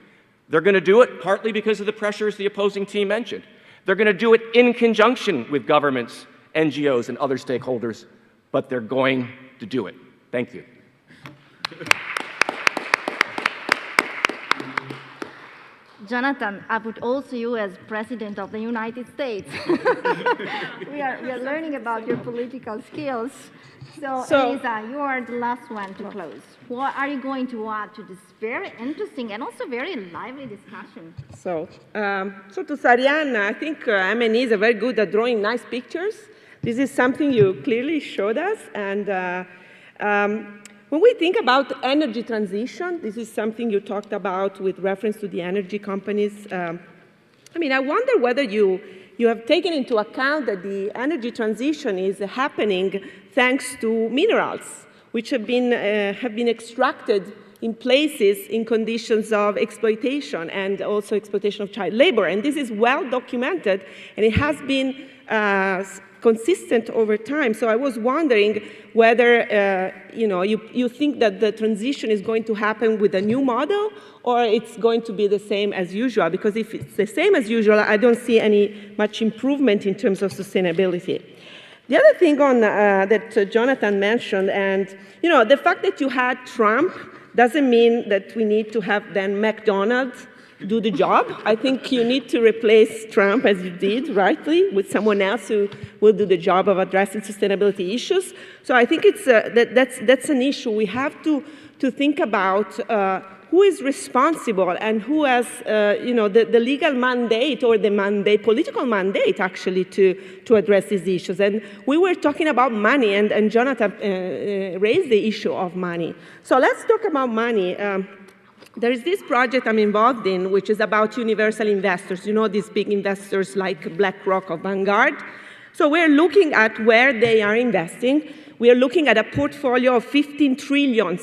They're going to do it partly because of the pressures the opposing team mentioned. They're going to do it in conjunction with governments, NGOs, and other stakeholders, but they're going to do it. Thank you.
Jonathan, I put also you as President of the United States. we are learning about your political skills. So, Elisa, you are the last one to close. What are you going to add to this very interesting and also very lively discussion?
So to Sarianna, I think MNEs are very good at drawing nice pictures. This is something you clearly showed us. And when we think about energy transition, this is something you talked about with reference to the energy companies. I mean, I wonder whether you have taken into account that the energy transition is happening thanks to minerals, which have been extracted in places in conditions of exploitation and also exploitation of child labor. And this is well documented, and it has been consistent over time. So I was wondering whether you think that the transition is going to happen with a new model, or it's going to be the same as usual. Because if it's the same as usual, I don't see any much improvement in terms of sustainability. The other thing that Jonathan mentioned, and the fact that you had Trump doesn't mean that we need to have then McDonald's do the job. I think you need to replace Trump, as you did, rightly, with someone else who will do the job of addressing sustainability issues. So I think it's that's an issue. We have to think about who is responsible and who has the legal mandate or the political mandate actually to address these issues. And we were talking about money, and Jonathan raised the issue of money. So let's talk about money. There is this project I'm involved in, which is about universal investors. These big investors like BlackRock or Vanguard. So we're looking at where they are investing. We are looking at a portfolio of 15 trillion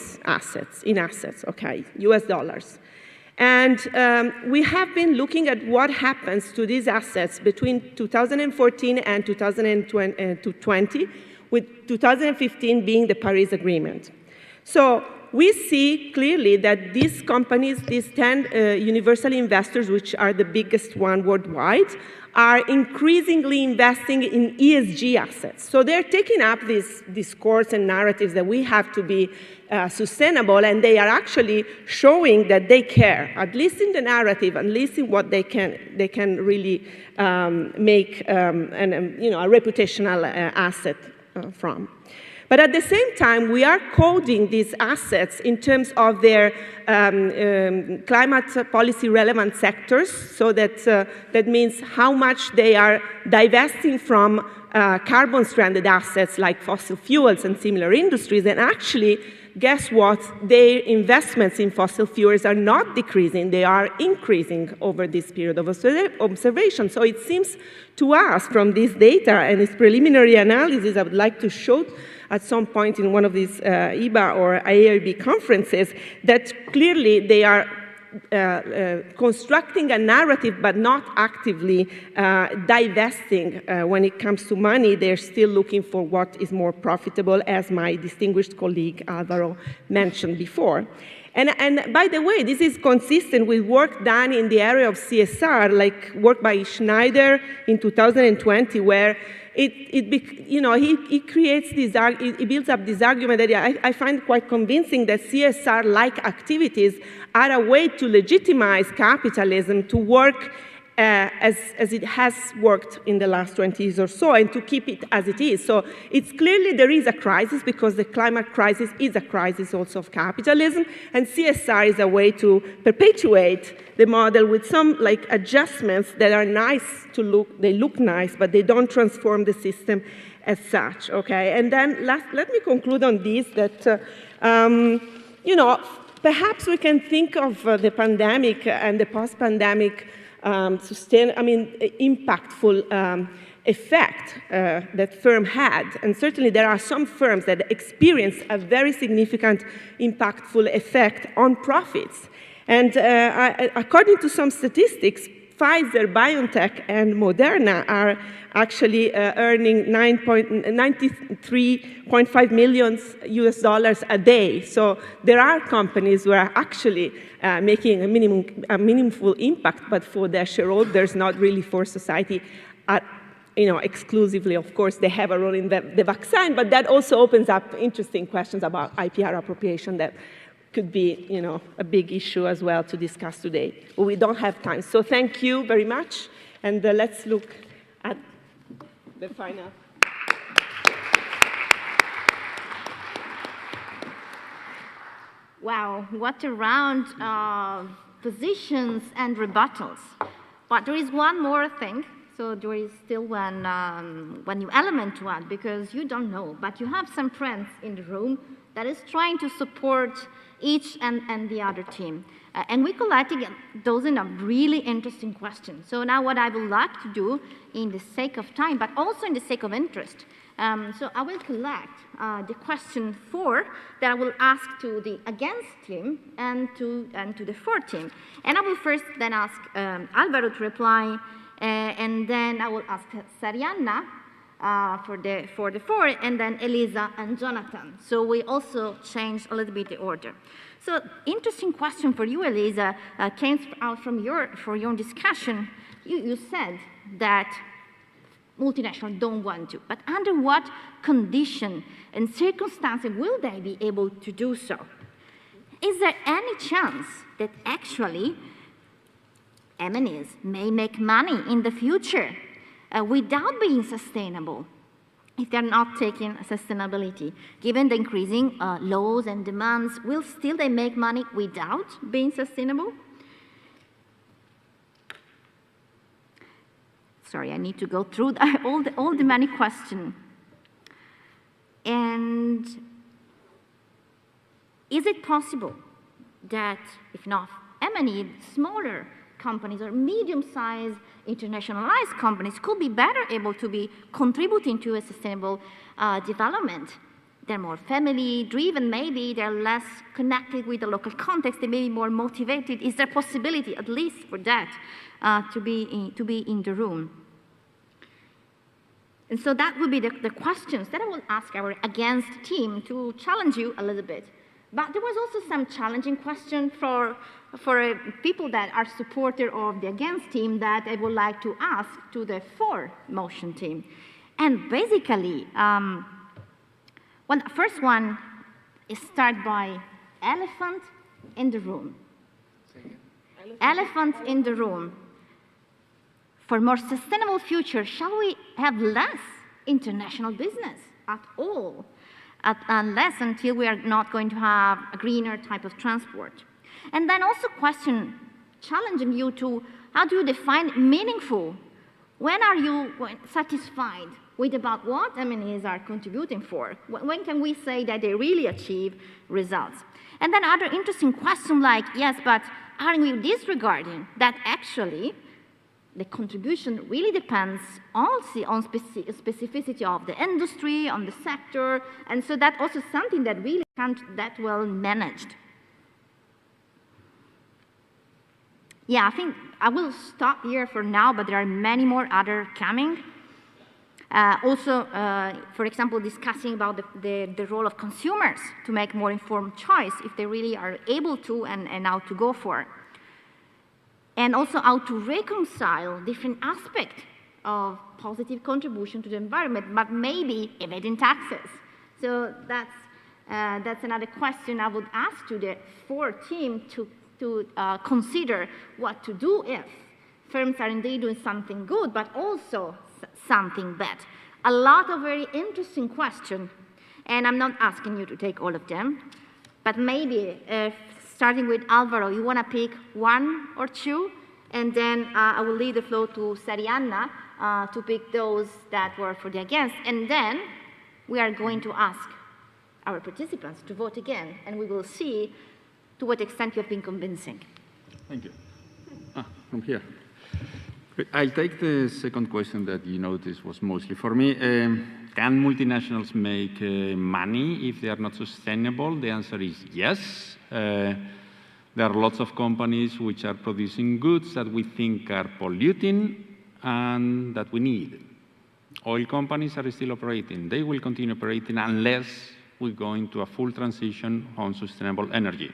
in assets, okay, US dollars. And we have been looking at what happens to these assets between 2014 and 2020, with 2015 being the Paris Agreement. So we see clearly that these companies, these 10 universal investors, which are the biggest one worldwide, are increasingly investing in ESG assets. So they're taking up this discourse and narratives that we have to be sustainable, and they are actually showing that they care, at least in the narrative, at least in what they can really make a reputational asset from. But at the same time, we are coding these assets in terms of their climate policy relevant sectors, so that means how much they are divesting from carbon stranded assets like fossil fuels and similar industries. And actually, guess what? Their investments in fossil fuels are not decreasing, they are increasing over this period of observation. So it seems to us from this data and this preliminary analysis I would like to show at some point in one of these EIBA or EIB conferences, that clearly they are constructing a narrative but not actively divesting when it comes to money. They're still looking for what is more profitable, as my distinguished colleague Alvaro mentioned before. And by the way, this is consistent with work done in the area of CSR, like work by Schneider in 2020, where he creates this, he builds up this argument that I find quite convincing, that CSR-like activities are a way to legitimize capitalism to work as it has worked in the last 20 years or so, and to keep it as it is. So it's clearly there is a crisis, because the climate crisis is a crisis also of capitalism, and CSR is a way to perpetuate the model with some adjustments that are nice to look. They look nice, but they don't transform the system as such, okay? And then let me conclude on this, that, perhaps we can think of the pandemic and the post-pandemic impactful effect that firm had. And certainly there are some firms that experience a very significant, impactful effect on profits. And according to some statistics, Pfizer, BioNTech, and Moderna are actually earning $93.5 million US a day. So there are companies who are actually making a meaningful impact, but for their shareholders, not really for society, exclusively. Of course, they have a role in the vaccine, but that also opens up interesting questions about IPR appropriation that could be, a big issue as well to discuss today. But we don't have time. So thank you very much. And let's look at the final.
Wow, what a round of positions and rebuttals. But there is one more thing. So there is still one new element to add, because you don't know, but you have some friends in the room that is trying to support each and the other team. And we collected dozens of really interesting questions. So now what I would like to do, in the sake of time, but also in the sake of interest, so I will collect the question 4 that I will ask to the against team and to the for team. And I will first then ask Alvaro to reply, and then I will ask Sarianna for the for, and then Elisa and Jonathan. So we also changed a little bit the order. So interesting question for you, Elisa, came out from your discussion. You said that multinationals don't want to, but under what condition and circumstances will they be able to do so? Is there any chance that actually M&Es may make money in the future without being sustainable, if they're not taking sustainability? Given the increasing laws and demands, will still they make money without being sustainable? Sorry, I need to go through all the many questions. And is it possible that, if not M&E, smaller companies or medium-sized internationalized companies could be better able to be contributing to a sustainable development? They're more family-driven, maybe they're less connected with the local context, they may be more motivated. Is there possibility, at least for that, to be in the room? And so that would be the questions that I will ask our against team to challenge you a little bit. But there was also some challenging question for people that are supporters of the against team that I would like to ask to the for motion team. And basically, the first one is start by elephant in the room. Elephant in the room. For more sustainable future, shall we have less international business at all? Unless until we are not going to have a greener type of transport. And then also question, challenging you to, how do you define meaningful? When are you satisfied with about what M&Es are contributing for? When can we say that they really achieve results? And then other interesting questions like, yes, but aren't we disregarding that actually the contribution really depends also on specificity of the industry, on the sector, and so that's also something that really can't that well managed. Yeah, I think I will stop here for now, but there are many more other coming. Also, for example, discussing about the role of consumers to make more informed choice if they really are able to and how to go for. And also how to reconcile different aspects of positive contribution to the environment, but maybe evading taxes. So that's another question I would ask to the for team to consider what to do if firms are indeed doing something good, but also something bad. A lot of very interesting questions, and I'm not asking you to take all of them, but maybe starting with Alvaro, you want to pick one or two, and then I will leave the floor to Sarianna to pick those that were for the against, and then we are going to ask our participants to vote again, and we will see to what extent you have been convincing.
Thank you. From here. I'll take the second question that you noticed was mostly for me. Can multinationals make money if they are not sustainable? The answer is yes. There are lots of companies which are producing goods that we think are polluting and that we need. Oil companies are still operating. They will continue operating unless we go into a full transition on sustainable energy.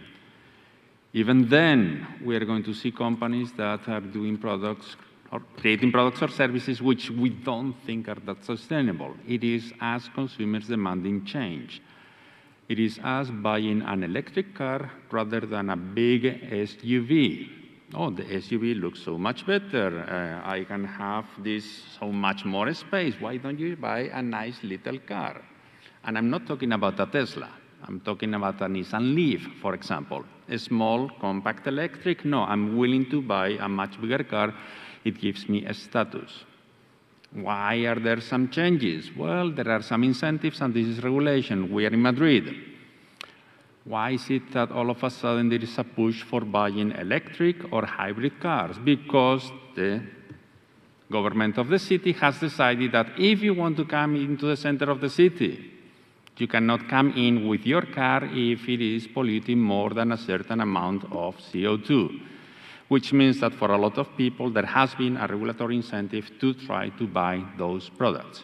Even then, we are going to see companies that are doing products or creating products or services which we don't think are that sustainable. It is us consumers demanding change. It is us buying an electric car rather than a big SUV. Oh, the SUV looks so much better. I can have this so much more space. Why don't you buy a nice little car? And I'm not talking about a Tesla. I'm talking about a Nissan Leaf, for example. A small, compact electric. No, I'm willing to buy a much bigger car. It gives me a status. Why are there some changes? Well, there are some incentives, and this is regulation. We are in Madrid. Why is it that all of a sudden there is a push for buying electric or hybrid cars? Because the government of the city has decided that if you want to come into the center of the city, you cannot come in with your car if it is polluting more than a certain amount of CO2, which means that for a lot of people, there has been a regulatory incentive to try to buy those products.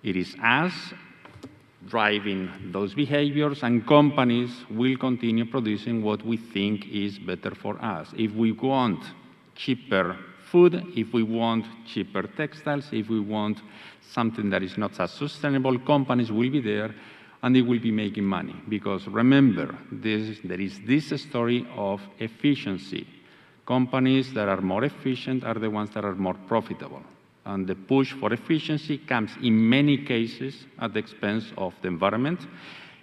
It is us driving those behaviors, and companies will continue producing what we think is better for us. If we want cheaper food, if we want cheaper textiles, if we want something that is not as sustainable, companies will be there and they will be making money. Because remember, there is this story of efficiency. Companies that are more efficient are the ones that are more profitable. And the push for efficiency comes in many cases at the expense of the environment,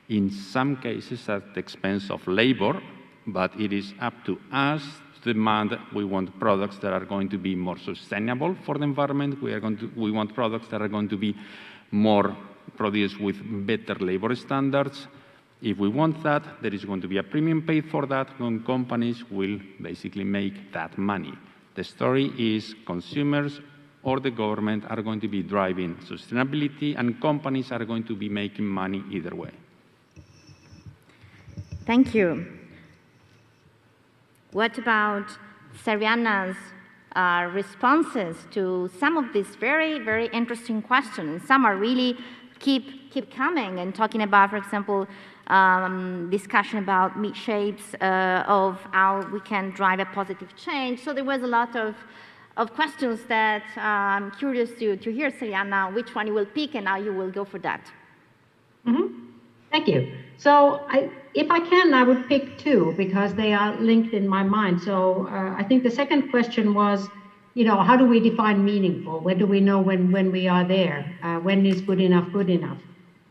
in some cases at the expense of labor, but it is up to us to demand we want products that are going to be more sustainable for the environment. We want products that are going to be more produced with better labor standards. If we want that, there is going to be a premium paid for that, and companies will basically make that money. The story is consumers or the government are going to be driving sustainability, and companies are going to be making money either way.
Thank you. What about Sarianna's responses to some of these very, very interesting questions? Some are really keep coming and talking about, for example, discussion about meat shapes of how we can drive a positive change. So there was a lot of questions that I'm curious to hear, Sarianna, which one you will pick and how you will go for that.
Mm-hmm. Thank you. So if I can, I would pick two because they are linked in my mind. So I think the second question was, how do we define meaningful? Where do we know when we are there? When is good enough good enough?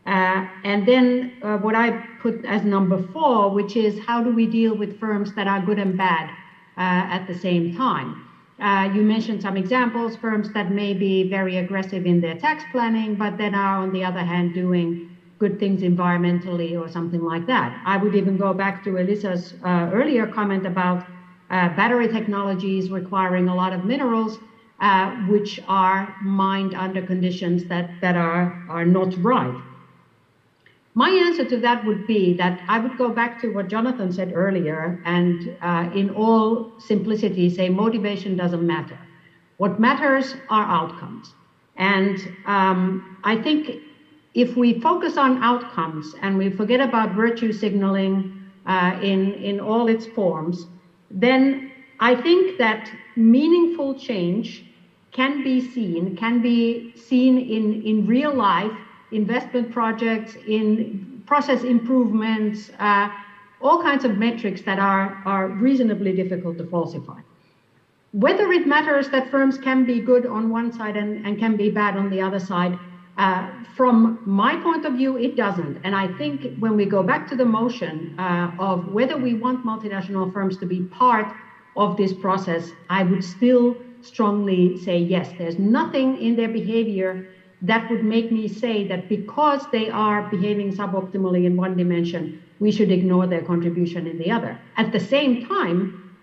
And then what I put as number 4, which is how do we deal with firms that are good and bad at the same time? You mentioned some examples, firms that may be very aggressive in their tax planning, but then are on the other hand doing good things environmentally or something like that. I would even go back to Elisa's earlier comment about battery technologies requiring a lot of minerals, which are mined under conditions that are not right. My answer to that would be that I would go back to what Jonathan said earlier and in all simplicity say motivation doesn't matter. What matters are outcomes. And I think if we focus on outcomes and we forget about virtue signaling in all its forms, then I think that meaningful change can be seen in real life, investment projects, in process improvements, all kinds of metrics that are reasonably difficult to falsify. Whether it matters that firms can be good on one side and can be bad on the other side, from my point of view, it doesn't. And I think when we go back to the motion of whether we want multinational firms to be part of this process, I would still strongly say yes. There's nothing in their behavior that would make me say that because they are behaving suboptimally in one dimension, we should ignore their contribution in the other. At the same time,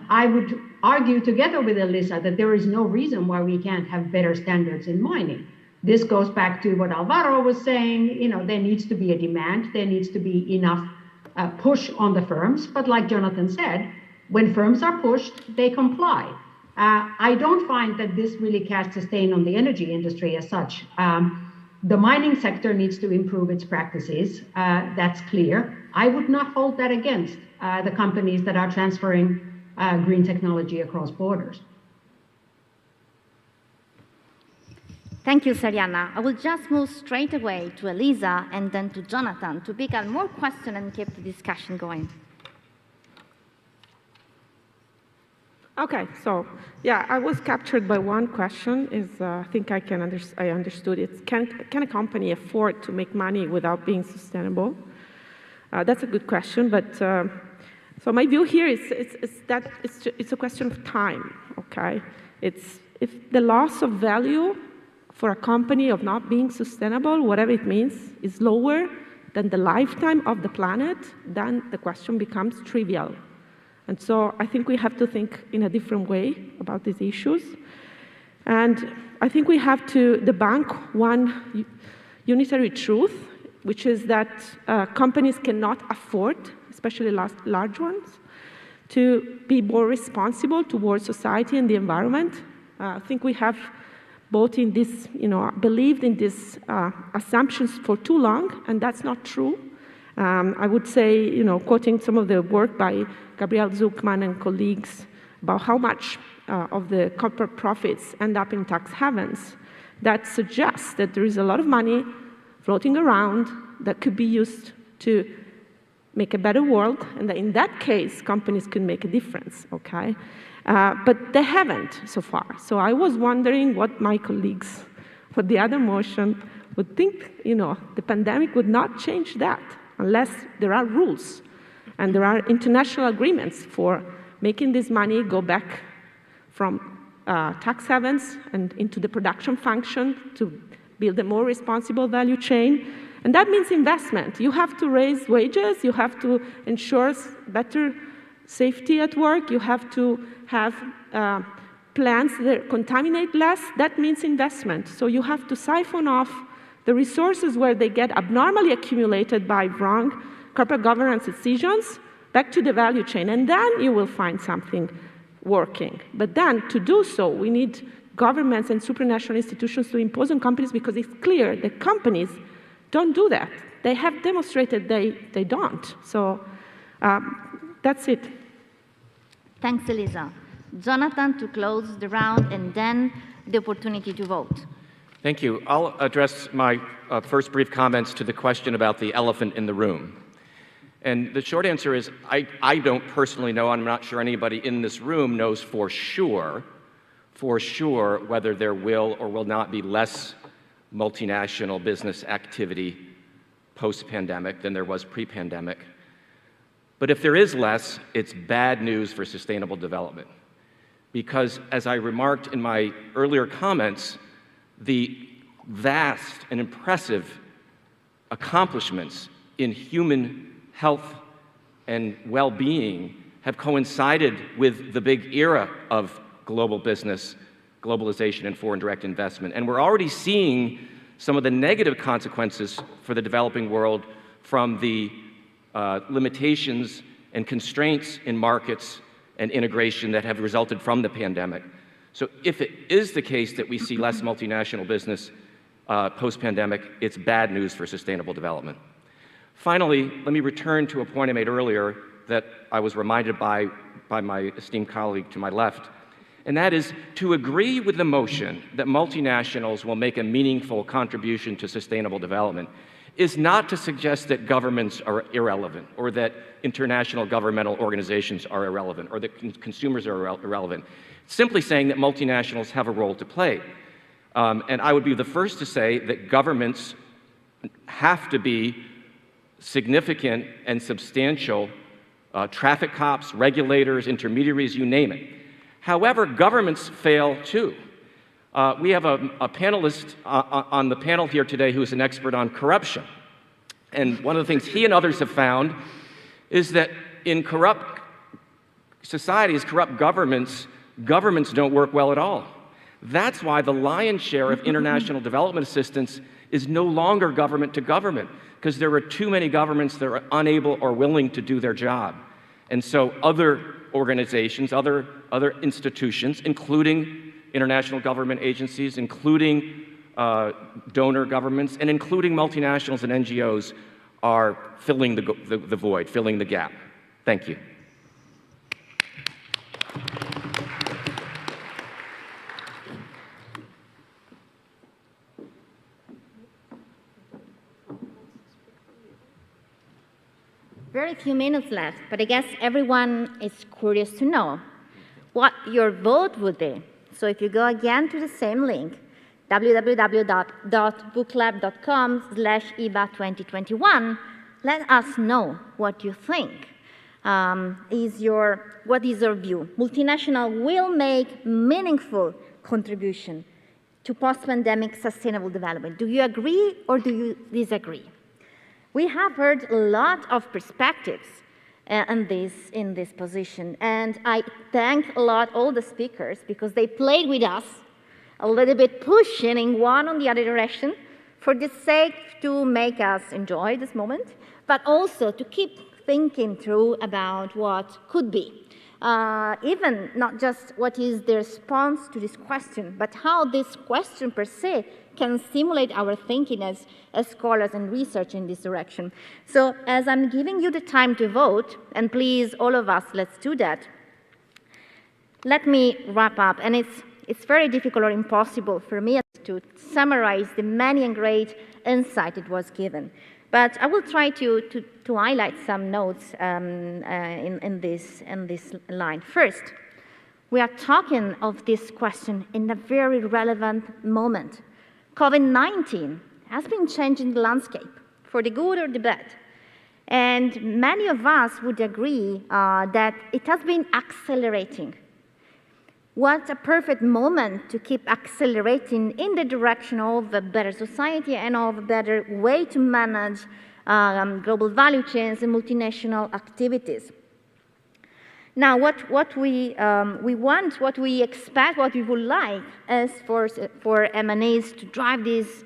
I would argue together with Elisa that there is no reason why we can't have better standards in mining. This goes back to what Alvaro was saying, there needs to be a demand, there needs to be enough push on the firms, but like Jonathan said, when firms are pushed, they comply. I don't find that this really casts a stain on the energy industry as such. The mining sector needs to improve its practices, that's clear. I would not hold that against the companies that are transferring green technology across borders.
Thank you, Sarianna. I will just move straight away to Elisa and then to Jonathan to pick up more questions and keep the discussion going.
Okay, so yeah, I was captured by one question. I think I understood it. Can a company afford to make money without being sustainable? That's a good question, but so my view here is that it's a question of time. Okay, if the loss of value for a company of not being sustainable, whatever it means, is lower than the lifetime of the planet, then the question becomes trivial. And so I think we have to think in a different way about these issues. And I think we have to debunk one unitary truth, which is that companies cannot afford, especially large ones, to be more responsible towards society and the environment. I think we have both in this, believed in these assumptions for too long, and that's not true. I would say, quoting some of the work by Gabriel Zuckman and colleagues about how much of the corporate profits end up in tax havens, that suggests that there is a lot of money floating around that could be used to make a better world, and that in that case, companies could make a difference, okay? But they haven't so far. So I was wondering what my colleagues, for the other motion, would think, the pandemic would not change that unless there are rules and there are international agreements for making this money go back from tax havens and into the production function to build a more responsible value chain. And that means investment. You have to raise wages, you have to ensure better safety at work, you have to have plants that contaminate less. That means investment. So you have to siphon off the resources where they get abnormally accumulated by wrong corporate governance decisions back to the value chain, and then you will find something working. But then, to do so, we need governments and supranational institutions to impose on companies, because it's clear that companies don't do that. They have demonstrated they don't. So that's it.
Thanks, Elisa. Jonathan, to close the round, and then the opportunity to vote.
Thank you. I'll address my first brief comments to the question about the elephant in the room. And the short answer is I don't personally know, I'm not sure anybody in this room knows for sure whether there will or will not be less multinational business activity post-pandemic than there was pre-pandemic. But if there is less, it's bad news for sustainable development. Because as I remarked in my earlier comments, the vast and impressive accomplishments in human health and well-being have coincided with the big era of global business, globalization, and foreign direct investment. And we're already seeing some of the negative consequences for the developing world from the limitations and constraints in markets and integration that have resulted from the pandemic. So if it is the case that we see less multinational business post-pandemic, it's bad news for sustainable development. Finally, let me return to a point I made earlier that I was reminded by my esteemed colleague to my left, and that is to agree with the motion that multinationals will make a meaningful contribution to sustainable development is not to suggest that governments are irrelevant, or that international governmental organizations are irrelevant, or that consumers are irrelevant. It's simply saying that multinationals have a role to play. And I would be the first to say that governments have to be significant and substantial traffic cops, regulators, intermediaries, you name it. However, governments fail too. We have a panelist on the panel here today who is an expert on corruption. And one of the things he and others have found is that in corrupt societies, corrupt governments, governments don't work well at all. That's why the lion's share of international development assistance is no longer government to government, because there are too many governments that are unable or willing to do their job. And so other organizations, other institutions, including international government agencies, including donor governments, and including multinationals and NGOs, are filling the void, filling the gap. Thank you.
Very few minutes left, but I guess everyone is curious to know what your vote would be. So if you go again to the same link, www.booklab.com/EIBA 2021, let us know what you think. What is your view? Multinational will make meaningful contribution to post-pandemic sustainable development. Do you agree or do you disagree? We have heard a lot of perspectives in this position, and I thank a lot all the speakers because they played with us a little bit, pushing in one or the other direction for the sake to make us enjoy this moment, but also to keep thinking through about what could be. Even not just what is the response to this question, but how this question per se can stimulate our thinking as scholars and research in this direction. So as I'm giving you the time to vote, and please, all of us, let's do that, let me wrap up. And it's very difficult or impossible for me to summarize the many and great insight it was given. But I will try to highlight some notes in this line. First, we are talking of this question in a very relevant moment. COVID-19 has been changing the landscape for the good or the bad. And many of us would agree that it has been accelerating. What a perfect moment to keep accelerating in the direction of a better society and of a better way to manage global value chains and multinational activities. Now, what we want, what we expect, what we would like is for M&As to drive this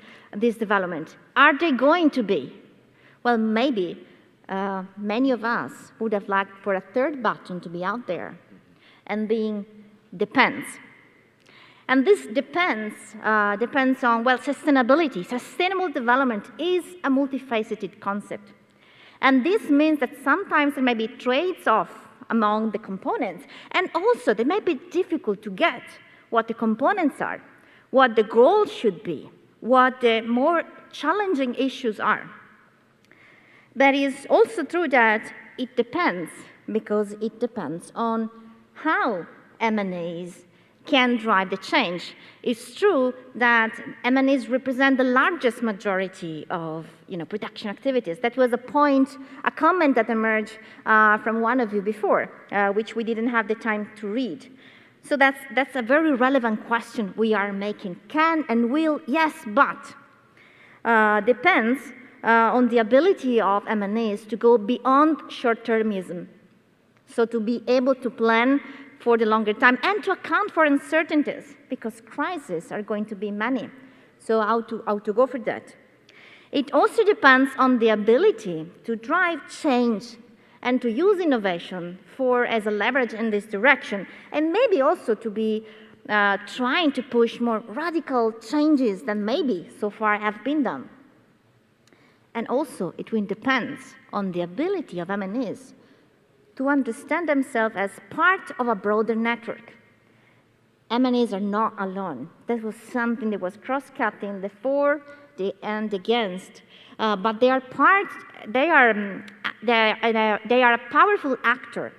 development. Are they going to be? Well, maybe many of us would have liked for a third button to be out there and being depends. And this depends on, well, sustainability. Sustainable development is a multifaceted concept. And this means that sometimes there may be trades-off among the components, and also they may be difficult to get what the components are, what the goals should be, what the more challenging issues are. But it is also true that it depends, because it depends on how M&As can drive the change. It's true that M&As represent the largest majority of production activities. That was a comment that emerged from one of you before, which we didn't have the time to read. So that's a very relevant question we are making. Can and will, yes, but depends on the ability of M&As to go beyond short-termism. So to be able to plan for the longer time and to account for uncertainties, because crises are going to be many. So how to go for that? It also depends on the ability to drive change and to use innovation as a leverage in this direction, and maybe also to be trying to push more radical changes than maybe so far have been done. And also it will depend on the ability of M&As to understand themselves as part of a broader network. M&As are not alone. That was something that was cross-cutting the for, the and against, but they are a powerful actor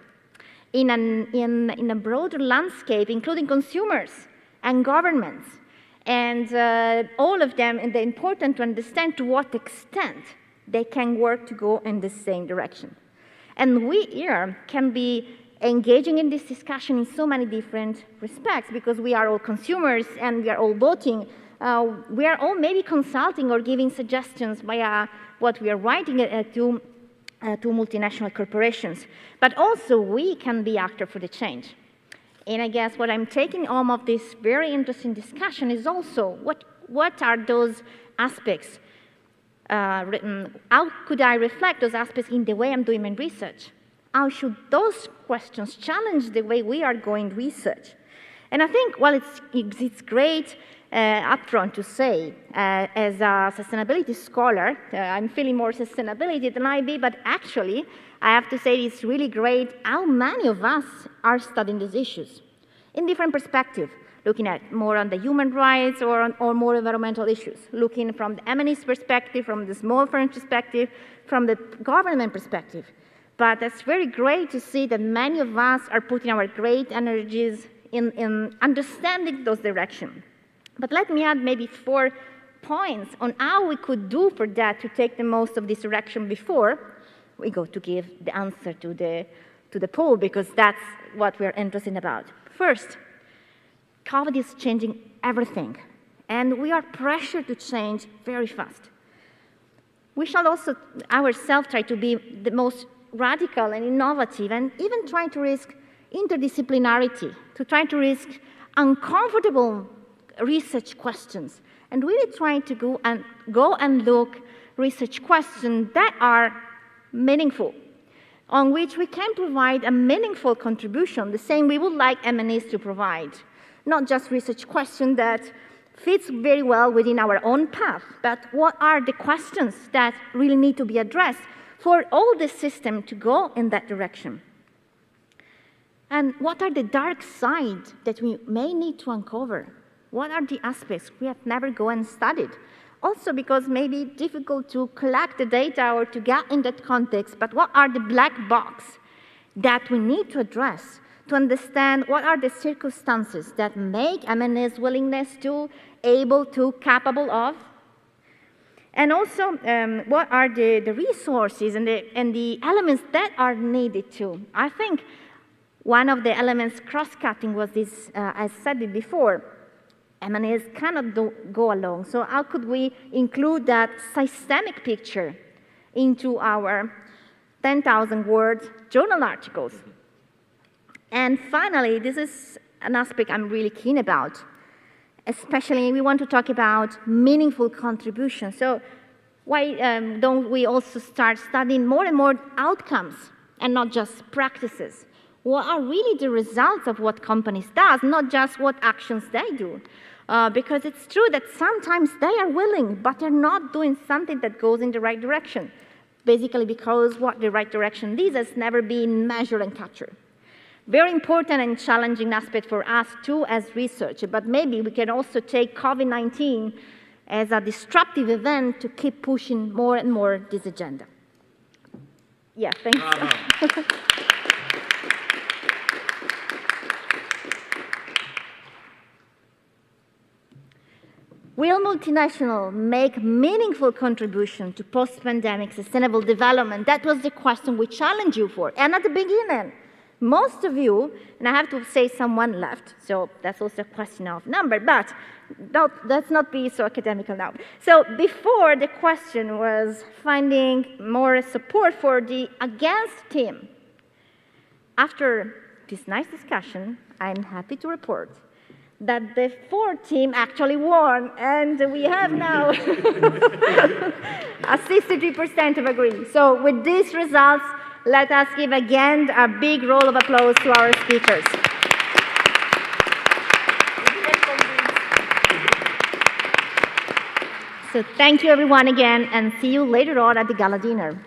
in a broader landscape, including consumers and governments, and all of them. And it's important to understand to what extent they can work to go in the same direction. And we here can be engaging in this discussion in so many different respects, because we are all consumers and we are all voting. We are all maybe consulting or giving suggestions via what we are writing to to multinational corporations. But also, we can be actor for the change. And I guess what I'm taking home of this very interesting discussion is also what are those aspects? How could I reflect those aspects in the way I'm doing my research? How should those questions challenge the way we are going research? And I think, well, it's great upfront to say, as a sustainability scholar, I'm feeling more sustainability than I be, but actually, I have to say it's really great how many of us are studying these issues in different perspectives, looking at more on the human rights or more environmental issues, looking from the M&E's perspective, from the small firm perspective, from the government perspective. But it's very great to see that many of us are putting our great energies in understanding those directions. But let me add maybe 4 points on how we could do for that to take the most of this direction before we go to give the answer to the poll, because that's what we're interested about. First, COVID is changing everything, and we are pressured to change very fast. We shall also ourselves try to be the most radical and innovative, and even try to risk interdisciplinarity, to try to risk uncomfortable research questions, and really trying to go and look research questions that are meaningful, on which we can provide a meaningful contribution, the same we would like M&Es to provide. Not just research questions that fits very well within our own path, but what are the questions that really need to be addressed for all the system to go in that direction? And what are the dark sides that we may need to uncover? What are the aspects we have never gone and studied? Also because maybe difficult to collect the data or to get in that context, but what are the black box that we need to address to understand what are the circumstances that make M&E's willingness to, able to, capable of? And also, what are the resources and the elements that are needed to? I think one of the elements cross-cutting was this, I said it before, M&Es cannot go alone. So how could we include that systemic picture into our 10,000-word journal articles? And finally, this is an aspect I'm really keen about. Especially, we want to talk about meaningful contribution. So why don't we also start studying more and more outcomes and not just practices? What are really the results of what companies do, not just what actions they do? Because it's true that sometimes they are willing, but they're not doing something that goes in the right direction. Basically because what the right direction is has never been measured and captured. Very important and challenging aspect for us too as researchers, but maybe we can also take COVID-19 as a disruptive event to keep pushing more and more this agenda. Yeah, thanks. Will multinationals make meaningful contribution to post-pandemic sustainable development? That was the question we challenged you for. And at the beginning, most of you, and I have to say someone left, so that's also a question of number, but let's not be so academical now. So before, the question was finding more support for the against team. After this nice discussion, I'm happy to report that the for team actually won, and we have now a 63% of agree. So with these results, let us give again a big roll of applause to our speakers. So thank you everyone again, and see you later on at the gala dinner.